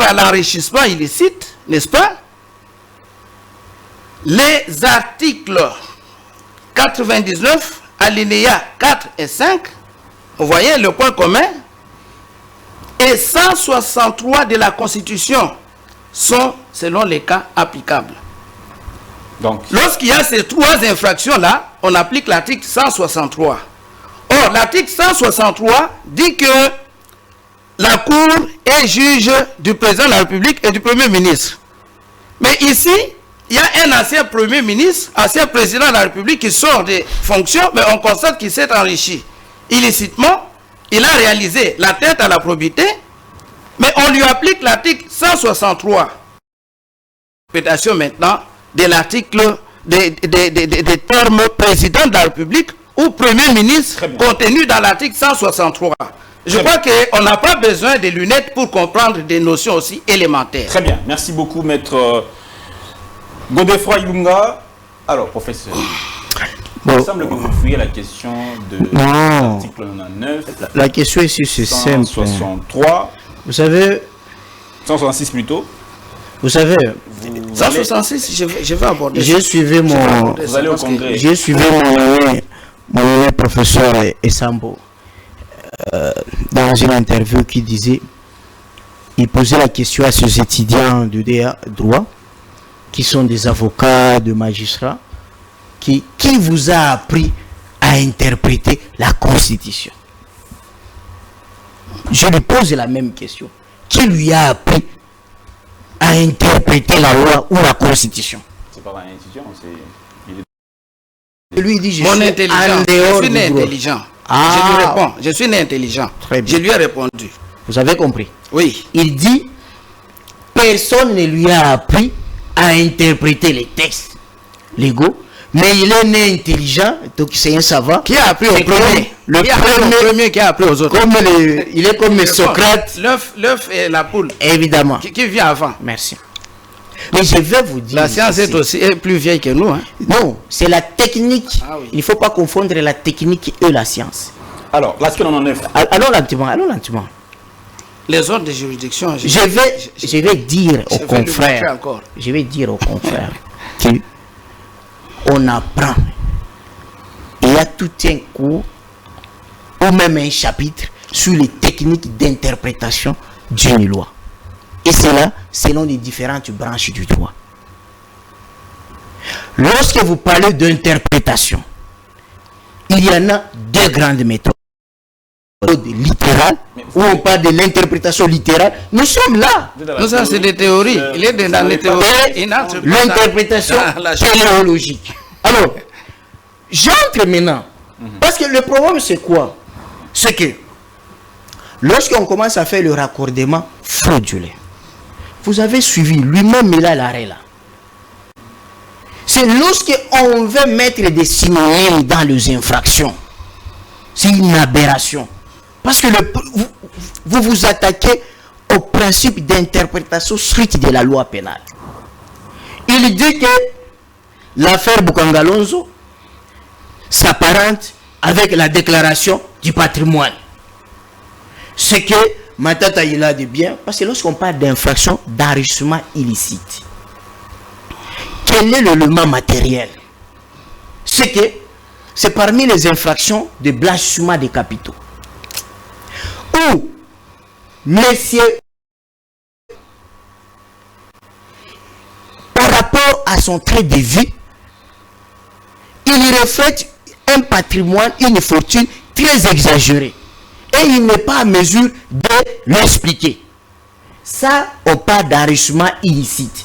à l'enrichissement illicite, n'est-ce pas? Les articles 99, alinéa 4 et 5, vous voyez le point commun, et 163 de la Constitution sont, selon les cas, applicables. Donc, lorsqu'il y a ces trois infractions-là, on applique l'article 163. Or, l'article 163 dit que la Cour est juge du président de la République et du Premier ministre. Mais ici, il y a un ancien Premier ministre, ancien président de la République qui sort des fonctions, mais on constate qu'il s'est enrichi illicitement. Il a réalisé l'atteinte à la probité, mais on lui applique l'article 163. Interprétation maintenant de l'article des termes président de la République ou Premier ministre contenu dans l'article 163. Je crois qu'on n'a pas besoin de lunettes pour comprendre des notions aussi élémentaires. Très bien. Merci beaucoup, maître Godefroy Ilunga. Alors, professeur, il semble que vous fouillez la question de l'article 99. La question ici, c'est simple. 163. Vous savez... 166 plutôt. Vous savez... 166, je vais aborder. J'ai suivi mon... Vous allez au congrès. J'ai suivi mon professeur Essambo dans une interview qui disait... Il posait la question à ces étudiants de droit qui sont des avocats, de magistrats. Qui vous a appris à interpréter la Constitution? Je lui pose la même question. Qui lui a appris à interpréter la loi ou la Constitution? C'est pas un étudiant, c'est... Lui dit, mon intelligent. Je suis né intelligent. Je lui réponds, je suis né intelligent. Très bien. Je lui ai répondu. Vous avez compris? Oui. Il dit, personne ne lui a appris à interpréter les textes légaux. Mais il est né intelligent, donc c'est un savant. Qui a appris au premier? Le premier qui a appris aux autres. Il est comme Socrate. L'œuf et la poule. Évidemment. Qui vient avant? Merci. Mais je vais vous dire... La science est plus vieille que nous. Hein? Non, c'est la technique. Ah, oui. Il ne faut pas confondre la technique et la science. Alors, l'article 99. Allons lentement. Les ordres de juridiction... Je vais dire aux confrères... Je vais dire aux confrères que... On apprend. Il y a tout un cours ou même un chapitre sur les techniques d'interprétation d'une loi. Et cela selon les différentes branches du droit. Lorsque vous parlez d'interprétation, il y en a deux grandes méthodes. Littérale, où on parle de l'interprétation littérale. Nous sommes là. Non, ça c'est des théories. Il est dans les théories. L'interprétation téléologique. Alors, j'entre maintenant. Parce que le problème c'est quoi? C'est que lorsqu'on commence à faire le raccordement frauduleux, vous avez suivi lui-même, il a l'arrêt là. C'est lorsqu'on veut mettre des synonymes dans les infractions. C'est une aberration. Parce que vous vous attaquez au principe d'interprétation stricte de la loi pénale. Il dit que l'affaire Bukangalonzo s'apparente avec la déclaration du patrimoine. Ce que Matata il a de bien, parce que lorsqu'on parle d'infraction d'enrichissement illicite, quel est l'élément matériel? C'est que c'est parmi les infractions de blanchiment des capitaux. Où, messieurs, par rapport à son trait de vie, il reflète un patrimoine, une fortune très exagérée. Et il n'est pas à mesure de l'expliquer. Ça, on parle d'enrichissement illicite.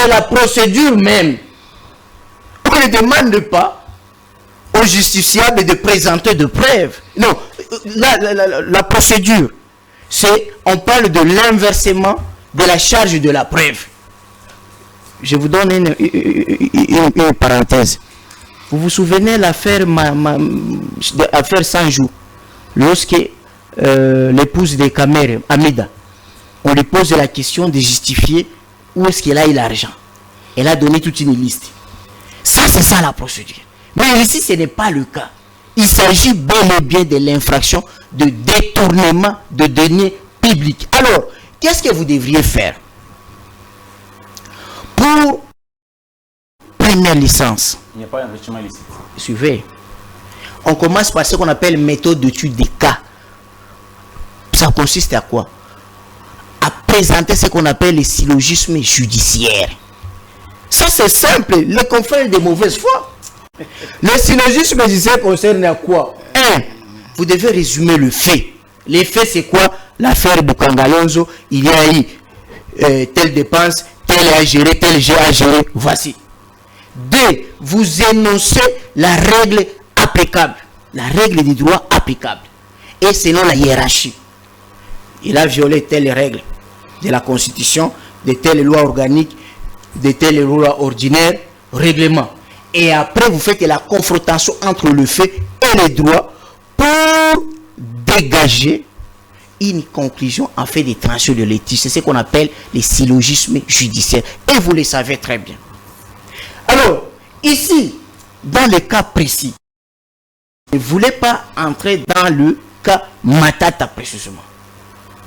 Et la procédure même, on ne demande pas au justiciable de présenter de preuves. Non, la procédure, c'est, on parle de l'inversement de la charge de la preuve. Je vous donne une parenthèse. Vous vous souvenez l'affaire affaire 100 jours, lorsque l'épouse de Kamer, Amida, on lui pose la question de justifier où est-ce qu'elle a eu l'argent. Elle a donné toute une liste. Ça, c'est ça la procédure. Mais ici, ce n'est pas le cas. Il s'agit bel et bien de l'infraction de détournement de deniers publics. Alors, qu'est-ce que vous devriez faire pour première licence? Il n'y a pas d'enrichissement illicite. Suivez. On commence par ce qu'on appelle méthode d'étude des cas. Ça consiste à quoi? À présenter ce qu'on appelle les syllogismes judiciaires. Ça, c'est simple. Le confrère de mauvaise foi. Le syllogisme judiciaire concerne à quoi? 1. Vous devez résumer le fait. Les faits, c'est quoi? L'affaire Bukangalonzo, il y a eu telle dépense, tel a géré, tel a géré. Voici. 2. Vous énoncez la règle applicable. La règle du droit applicable. Et selon la hiérarchie. Il a violé telle règle de la Constitution, de telle loi organique, de telle loi ordinaire, règlement. Et après, vous faites la confrontation entre le fait et le droit pour dégager une conclusion en fait des tranchées de litige. C'est ce qu'on appelle les syllogismes judiciaires. Et vous le savez très bien. Alors, ici, dans le cas précis, je ne voulais pas entrer dans le cas Matata précisément.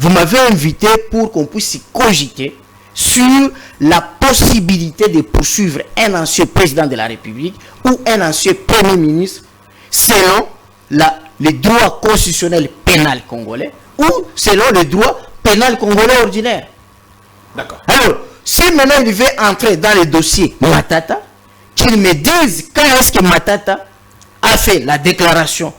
Vous m'avez invité pour qu'on puisse cogiter sur la possibilité de poursuivre un ancien président de la République ou un ancien premier ministre selon le droit constitutionnel pénal congolais ou selon le droit pénal congolais ordinaire. D'accord. Alors, si maintenant il veut entrer dans le dossier Matata, qu'il me dise quand est-ce que Matata a fait la déclaration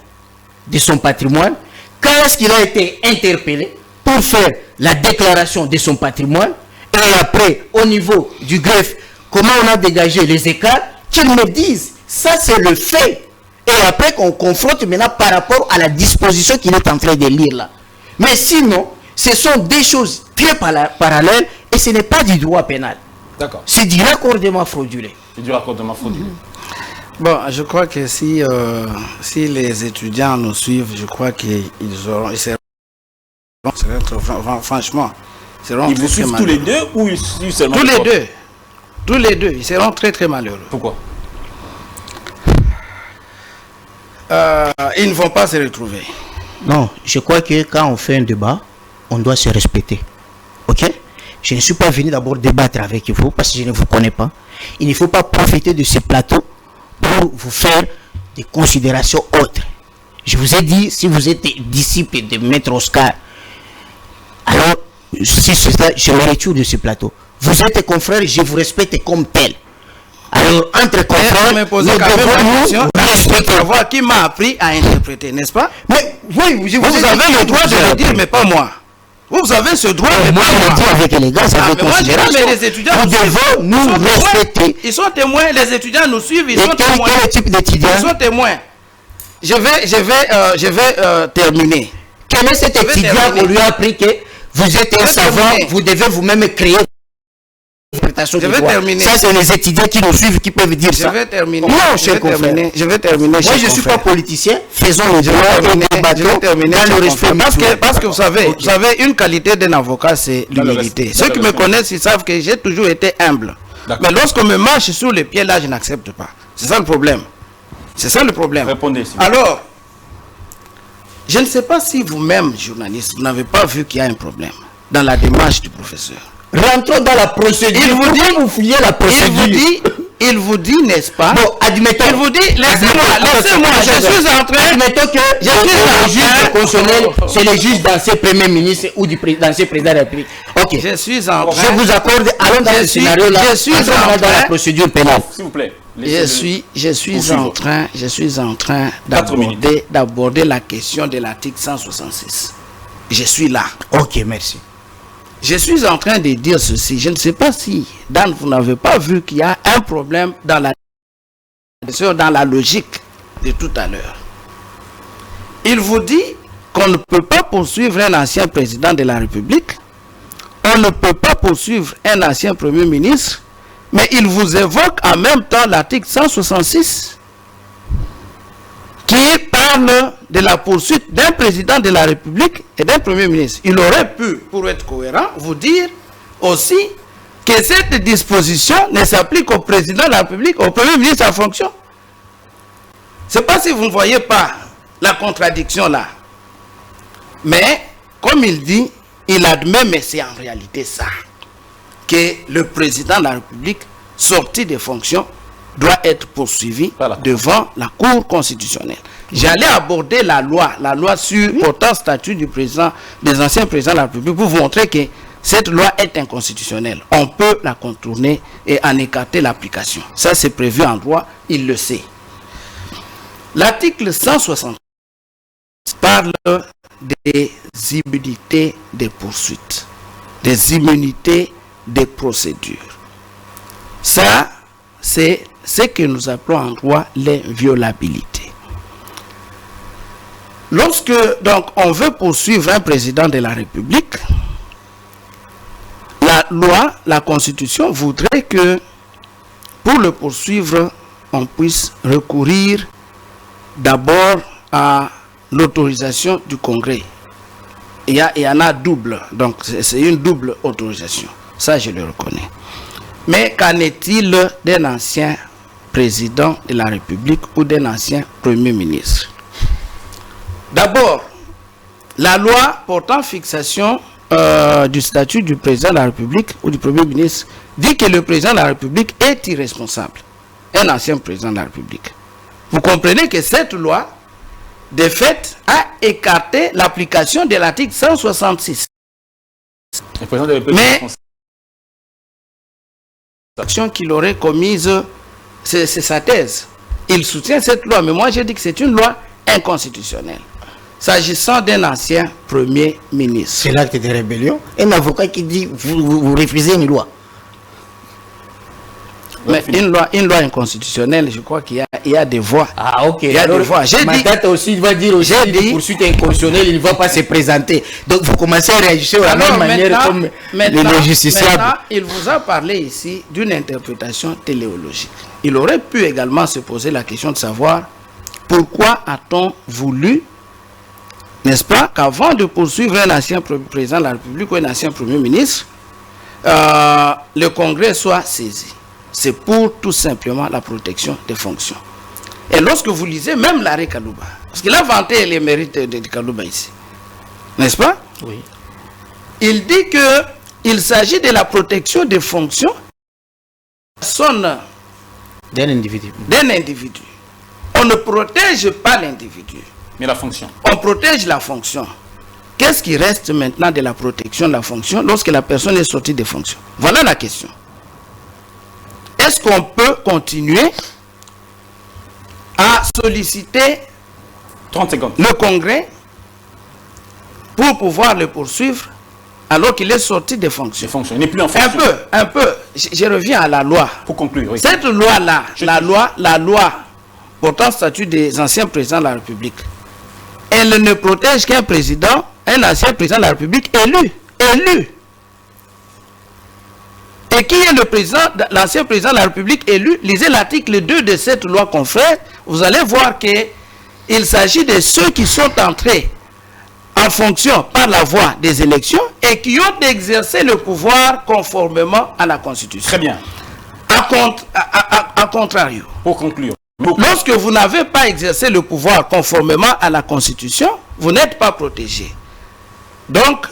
de son patrimoine, quand est-ce qu'il a été interpellé pour faire la déclaration de son patrimoine, et après, au niveau du greffe, comment on a dégagé les écarts, qu'ils me disent, ça c'est le fait. Et après qu'on confronte maintenant par rapport à la disposition qu'il est en train de lire là. Mais sinon, ce sont des choses très parallèles et ce n'est pas du droit pénal. D'accord. C'est du raccordement frauduleux. C'est du raccordement frauduleux. Bon, je crois que si les étudiants nous suivent, je crois qu'ils seront franchement, ils vous suivent tous les deux ou ils suivent seulement tous les deux? Tous les deux, ils seront très très malheureux. Pourquoi? Ils ne vont pas se retrouver. Non, je crois que quand on fait un débat, on doit se respecter. Ok? Je ne suis pas venu d'abord débattre avec vous parce que je ne vous connais pas. Il ne faut pas profiter de ce plateau pour vous faire des considérations autres. Je vous ai dit, si vous êtes disciple de Maître Oscar, alors, si c'est ça, je me retire de ce plateau. Vous êtes confrères, je vous respecte comme tel. Alors, entre confrères, nous devons nous respecter. Savoir qui m'a appris à interpréter, n'est-ce pas? Mais oui, vous avez le droit de le dire, mais pas moi. Vous avez ce droit, mais moi, pas moi. je dis avec élégance, avec considération. Mais les étudiants nous devons nous respecter. Ils sont témoins, les étudiants nous suivent, ils et sont témoins. Quel type d'étudiants? Ils sont témoins. Je vais terminer. Quel est cet étudiant qu'on lui a appris que vous êtes un savant, vous devez vous-même créer une l'interprétation Je du vais droit. terminer. Ça, c'est les étudiants qui nous suivent qui peuvent dire Je ça. vais terminer. Non, je cher vais confrère. terminer. Je vais terminer. Moi, je ne suis pas politicien. Faisons le droit et débattons dans le respect. Parce que vous savez, une qualité d'un avocat, c'est l'humilité. Ceux qui me connaissent, ils savent que j'ai toujours été humble. Mais lorsqu'on me marche sur les pieds, là, je n'accepte pas. C'est ça le problème. C'est ça le problème. Répondez. Alors, je ne sais pas si vous-même, journaliste, vous n'avez pas vu qu'il y a un problème dans la démarche du professeur. Rentrons dans la procédure. Il vous dit, vous fouillez la procédure. Il vous dit, n'est-ce pas? Bon, admettons. Il vous dit, laissez-moi, je suis en train. Admettons que le juge constitutionnel, c'est le juge d'ancien premier ministre ou d'ancien président de la République. Ok. Je suis en train. Je vous accorde, allons dans ce scénario-là. Je suis en train. Dans la procédure pénale. S'il vous plaît. Je suis en train d'aborder la question de l'article 166. Je suis là. Ok, merci. Je suis en train de dire ceci. Je ne sais pas si, Dan, vous n'avez pas vu qu'il y a un problème dans la logique de tout à l'heure. Il vous dit qu'on ne peut pas poursuivre un ancien président de la République, on ne peut pas poursuivre un ancien premier ministre, mais il vous évoque en même temps l'article 166 qui parle de la poursuite d'un président de la République et d'un premier ministre. Il aurait pu, pour être cohérent, vous dire aussi que cette disposition ne s'applique au président de la République, au premier ministre en fonction. Je ne sais pas si vous ne voyez pas la contradiction là. Mais, comme il dit, il admet, mais c'est en réalité ça, que le président de la République, sorti des fonctions, doit être poursuivi devant la Cour constitutionnelle. J'allais aborder la loi sur portant statut du président, des anciens présidents de la République, pour vous montrer que cette loi est inconstitutionnelle. On peut la contourner et en écarter l'application. Ça, c'est prévu en droit, il le sait. L'article 160 parle des immunités des poursuites, des immunités des procédures. Ça, c'est ce que nous appelons en droit l'inviolabilité. Lorsque donc on veut poursuivre un président de la République, la loi, la Constitution voudrait que pour le poursuivre, on puisse recourir d'abord à l'autorisation du Congrès. Il y en a double, donc c'est une double autorisation. Ça, je le reconnais. Mais qu'en est-il d'un ancien président de la République ou d'un ancien premier ministre? D'abord, la loi portant fixation du statut du président de la République ou du premier ministre dit que le président de la République est irresponsable. Un ancien président de la République. Vous comprenez que cette loi, de fait, a écarté l'application de l'article 166. Le président de la République mais l'action qu'il aurait commise, c'est sa thèse. Il soutient cette loi, mais moi je dis que c'est une loi inconstitutionnelle. S'agissant d'un ancien premier ministre. C'est l'acte de rébellion. Un avocat qui dit vous refusez une loi. Mais une loi inconstitutionnelle, je crois qu'il y a des voies. Ah, ok. Il y a des voies. J'ai dit aussi, il va dire aussi que poursuite inconstitutionnelle, il ne va pas se présenter. Donc vous commencez à réagir de la même manière comme les justiciables. Maintenant, il vous a parlé ici d'une interprétation téléologique. Il aurait pu également se poser la question de savoir pourquoi a-t-on voulu, n'est-ce pas, qu'avant de poursuivre un ancien président de la République ou un ancien premier ministre, le Congrès soit saisi. C'est pour tout simplement la protection des fonctions. Et lorsque vous lisez même l'arrêt Kalouba, parce qu'il a vanté les mérites de Kalouba ici, n'est-ce pas? Oui. Il dit qu'il s'agit de la protection des fonctions d'un individu. On ne protège pas l'individu. Mais la fonction. On protège la fonction. Qu'est-ce qui reste maintenant de la protection de la fonction lorsque la personne est sortie des fonctions? Voilà la question. Est-ce qu'on peut continuer à solliciter 30 secondes. le Congrès pour pouvoir le poursuivre alors qu'il est sorti des fonctions? Il n'est plus en fonction. Un peu. Je reviens à la loi. Pour conclure, oui. Cette loi-là, la loi portant statut des anciens présidents de la République, elle ne protège qu'un président, un ancien président de la République élu. Et qui est le président, l'ancien président de la République élu? Lisez l'article 2 de cette loi, confrère. Vous allez voir qu'il s'agit de ceux qui sont entrés en fonction par la voie des élections et qui ont exercé le pouvoir conformément à la Constitution. Très bien. À contrario, Pour conclure. lorsque vous n'avez pas exercé le pouvoir conformément à la Constitution, vous n'êtes pas protégé. Donc,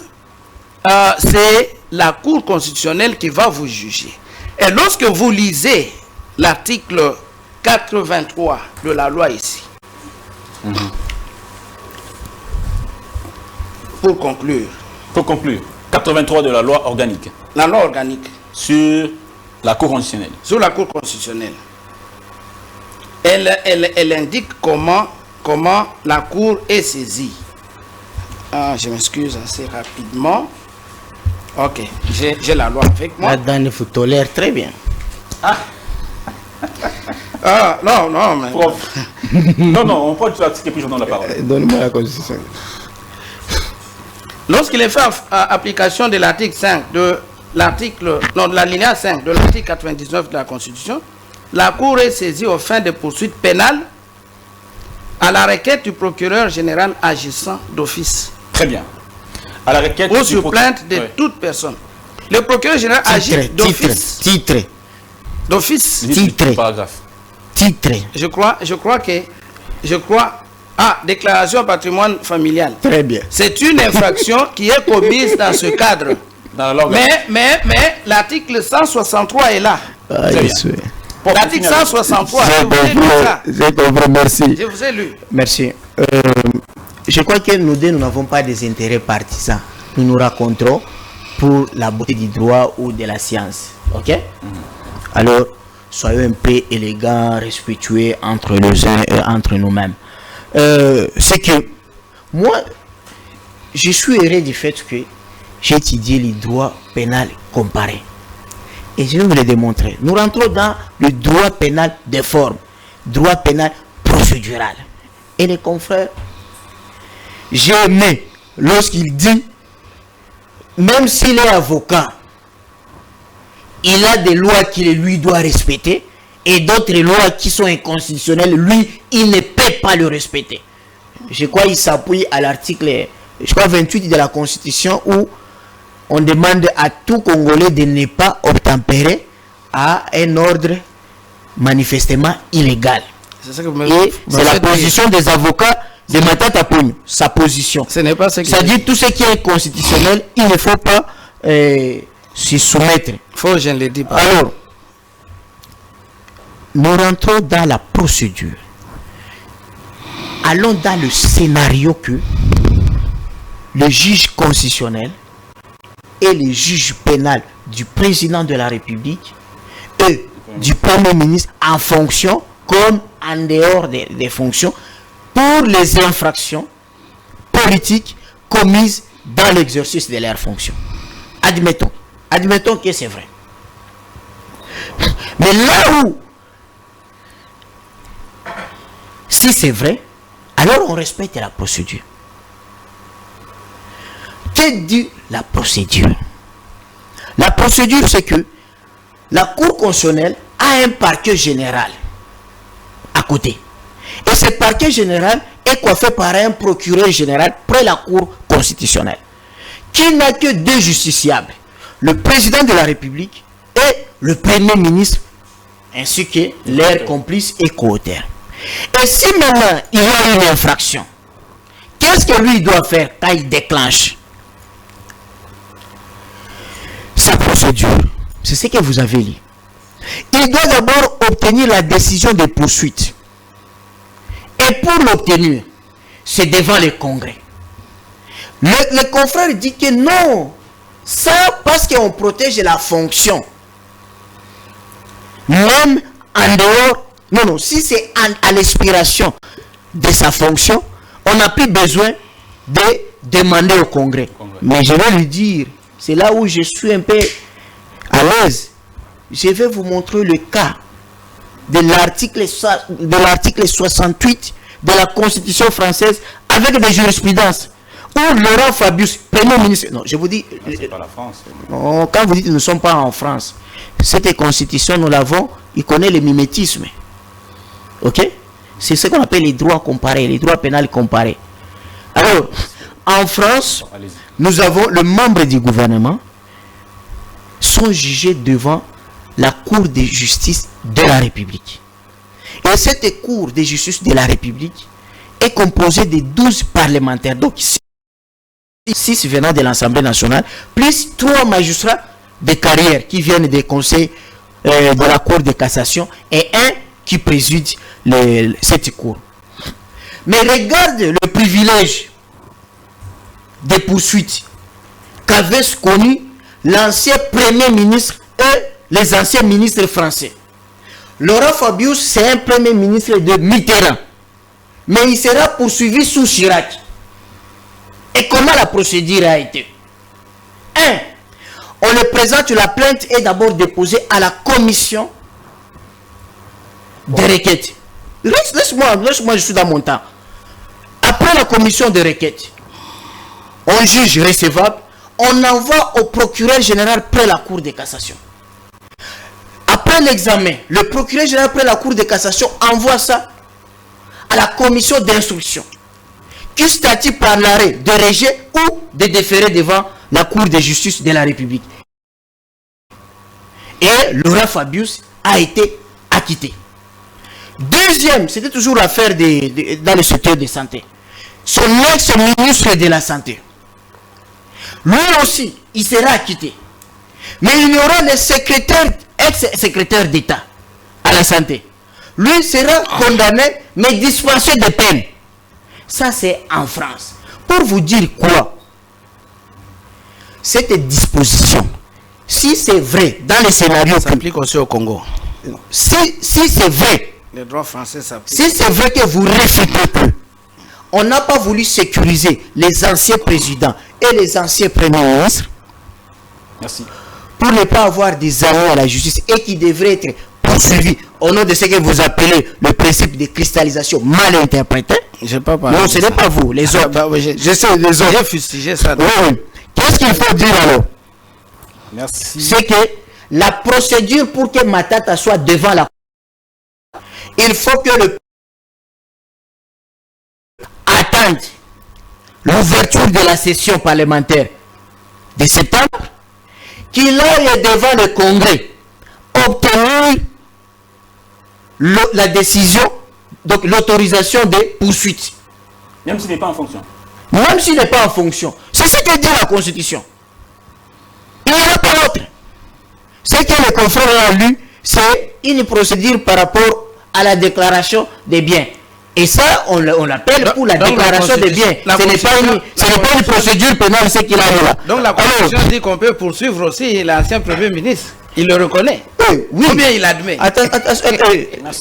c'est la Cour constitutionnelle qui va vous juger. Et lorsque vous lisez l'article 83 de la loi ici, pour conclure. Pour conclure, 83 de la loi organique. La loi organique. Sur la Cour constitutionnelle. Sur la Cour constitutionnelle. Elle indique comment la Cour est saisie. Je m'excuse assez rapidement. Ok, j'ai la loi avec moi. Là-dedans, il faut tolérer très bien. Non, mais... Prof. non, on peut expliquer puis je donne la parole. Donne-moi la Constitution. Lorsqu'il est fait application de l'article 5 de l'alinéa 5 de l'article 99 de la Constitution, la Cour est saisie aux fins de poursuites pénales à la requête du procureur général agissant d'office. Très bien. À la requête ou sur plainte de toute personne. Le procureur général agit d'office. D'office. Titre. Je crois que déclaration patrimoine familial. Très bien. C'est une infraction qui est commise dans ce cadre. Mais l'article 163 est là. L'article 163, j'ai compris, merci. Je vous ai lu. Merci. Je crois que nous deux, nous n'avons pas des intérêts partisans. Nous nous rencontrons pour la beauté du droit ou de la science. Ok? Alors, soyons un peu élégants, respectueux entre les uns et entre nous-mêmes. C'est que moi, je suis heureux du fait que j'ai étudié les droits pénals comparés. Et je vais vous le démontrer. Nous rentrons dans le droit pénal de forme, droit pénal procédural. Et les confrères, j'ai aimé lorsqu'il dit, même s'il est avocat, il a des lois qu'il lui doit respecter et d'autres lois qui sont inconstitutionnelles, lui, il ne peut pas le respecter. Je crois qu'il s'appuie à l'article 28 de la Constitution où on demande à tout Congolais de ne pas obtempérer à un ordre manifestement illégal. C'est la position des avocats de Matata Pogno, sa position. Ce n'est pas ce que c'est-à-dire tout ce qui est constitutionnel, il ne faut pas s'y soumettre. Faut, je ne le dis pas. Alors, nous rentrons dans la procédure. Allons dans le scénario que le juge constitutionnel et le juge pénal du président de la République et du Premier ministre en fonction comme en dehors des fonctions pour les infractions politiques commises dans l'exercice de leurs fonctions. Admettons que c'est vrai. Mais là où, si c'est vrai, alors on respecte la procédure. Que dit la procédure? La procédure, c'est que la Cour constitutionnelle a un parquet général à côté. Et ce parquet général est coiffé par un procureur général près la Cour constitutionnelle, qui n'a que deux justiciables, le président de la République et le Premier ministre, ainsi que leurs complices et co-auteurs. Et si maintenant il y a une infraction, qu'est-ce que lui doit faire quand il déclenche sa procédure? C'est ce que vous avez lu. Il doit d'abord obtenir la décision de poursuite. Et pour l'obtenir, c'est devant le Congrès. Le confrère dit que non, ça parce qu'on protège la fonction. Même en dehors, non, si c'est à l'expiration de sa fonction, on n'a plus besoin de demander au Congrès. Mais je vais lui dire, c'est là où je suis un peu à l'aise. Je vais vous montrer le cas de l'article 68 de la Constitution française avec des jurisprudences Pour Laurent Fabius, Premier ministre, non, je vous dis, C'est pas la France. non, quand vous dites que nous ne sommes pas en France, cette constitution, nous l'avons, il connaît le mimétisme. Ok? C'est ce qu'on appelle les droits comparés, les droits pénals comparés. Alors, en France, Allez-y. nous avons le membre du gouvernement sont jugés devant la Cour de justice de la République. Et cette Cour de justice de la République est composée de 12 parlementaires, donc 6 venant de l'Assemblée nationale, plus 3 magistrats de carrière qui viennent des conseils de la Cour de cassation et un qui préside cette Cour. Mais regarde le privilège des poursuites qu'avait connu l'ancien Premier ministre et les anciens ministres français. Laurent Fabius, c'est un Premier ministre de Mitterrand. Mais il sera poursuivi sous Chirac. Et comment la procédure a été? 1. On le présente, la plainte est d'abord déposée à la commission de requête. Laisse-moi, je suis dans mon temps. Après la commission de requête, on juge recevable, on envoie au procureur général près la Cour de cassation. Après l'examen, le procureur général près la Cour de cassation envoie ça à la commission d'instruction, qui statue par l'arrêt de rejet ou de déférer devant la Cour de justice de la République. Et Laurent Fabius a été acquitté. Deuxième, c'était toujours l'affaire dans le secteur de santé. Son ex-ministre de la Santé. Lui aussi, il sera acquitté. Mais il y aura le secrétaire, ex-secrétaire d'État à la santé. Lui sera condamné, mais dispensé de peine. Ça, c'est en France. Pour vous dire quoi? Cette disposition, si c'est vrai, dans les scénarios... Ça s'applique aussi au Congo. Si c'est vrai, Les droits français s'appliquent. si c'est vrai que vous réfutez que on n'a pas voulu sécuriser les anciens présidents et les anciens premiers ministres Merci. pour ne pas avoir des amis à la justice et qui devraient être poursuivis au nom de ce que vous appelez le principe de cristallisation mal interprété. J'ai pas parlé. Non, ce n'est pas vous, les autres. Oui, Je sais, les autres. j'ai fustigé ça. Oui, oui. Qu'est-ce qu'il faut dire alors? Merci. C'est que la procédure pour que Matata soit devant la Cour, il faut que le attende l'ouverture de la session parlementaire de septembre, qu'il aille devant le Congrès obtenir la décision, donc l'autorisation des poursuites. Même s'il n'est pas en fonction. Même s'il n'est pas en fonction. C'est ce que dit la Constitution. Il n'y en a pas d'autre. Ce que le confrère a lu, c'est une procédure par rapport à la déclaration des biens. Et ça, on l'appelle pour la déclaration des biens. Ce n'est pas une procédure pénale, ce qu'il a là. Donc la Constitution dit qu'on peut poursuivre aussi l'ancien Premier ministre. Il le reconnaît. Oui. Ou bien il admet.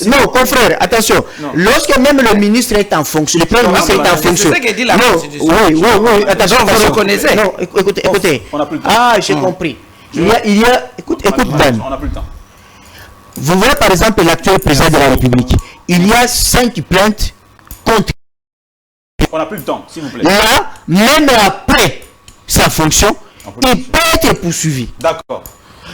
Non, confrère, attention. Non. Lorsque même le ministre est en fonction, le Premier ministre est en fonction. C'est ce que dit la Non, Constitution. oui, attention. Donc, vous reconnaissez. Non, écoutez. On n'a plus le temps. Ah, j'ai compris. Écoute, Dan. On n'a plus le temps. Vous voyez par exemple l'actuel président de la République. Il y a 5 plaintes contre. On n'a plus le temps, s'il vous plaît. Là, même après sa fonction, il peut être poursuivi. D'accord.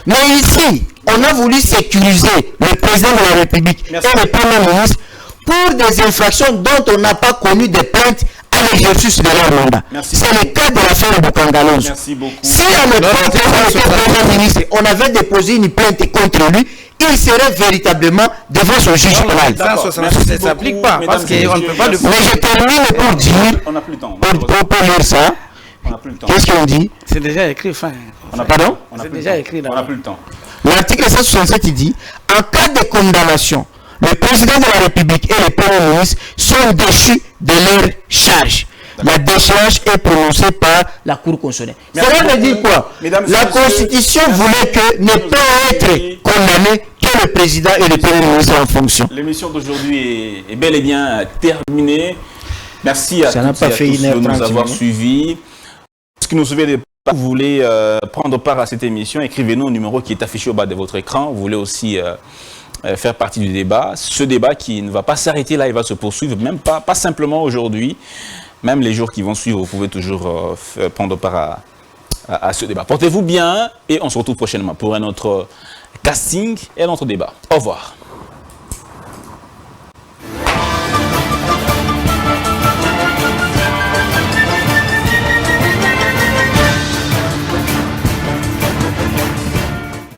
Mais ici, on a voulu sécuriser le président de la République Merci. et le Premier ministre pour des infractions dont on n'a pas connu de plaintes à l'exercice de leur mandat. Merci. C'est le cas de l'affaire de Kangalonzo. Merci beaucoup. Si à l'époque où le Premier ministre, on avait déposé une plainte contre lui, il serait véritablement devant son juge pénal. D'accord. 166 Merci ne s'applique beaucoup, pas mesdames parce et qu'on ne peut messieurs. pas le Merci. Mais je termine pour dire, On n'a plus le temps. pour lire ça, On n'a plus le temps. qu'est-ce qu'on dit? C'est déjà écrit fin. On n'a Pardon? on n'a C'est plus le déjà temps. écrit là. On n'a plus le temps. L'article 167 il dit, en cas de condamnation, le président de la République et le Premier ministre sont déchus de leur charge. La décharge est prononcée par la Cour constitutionnelle. Merci Cela veut dire beaucoup. quoi? Mesdames et La messieurs, Constitution voulait que ne nous peut avons être fini. condamné que le président et le Premier ministre en fonction. L'émission d'aujourd'hui est bel et bien terminée. Merci à Ça toutes n'a pas et à fait tous une heure de nous 30 avoir minutes. suivis. Ce qui nous souvient de vous voulez prendre part à cette émission, écrivez-nous au numéro qui est affiché au bas de votre écran. Vous voulez aussi faire partie du débat. Ce débat qui ne va pas s'arrêter là, il va se poursuivre, même pas simplement aujourd'hui. même les jours qui vont suivre, vous pouvez toujours prendre part à ce débat. Portez-vous bien et on se retrouve prochainement pour un autre casting et un autre débat. Au revoir.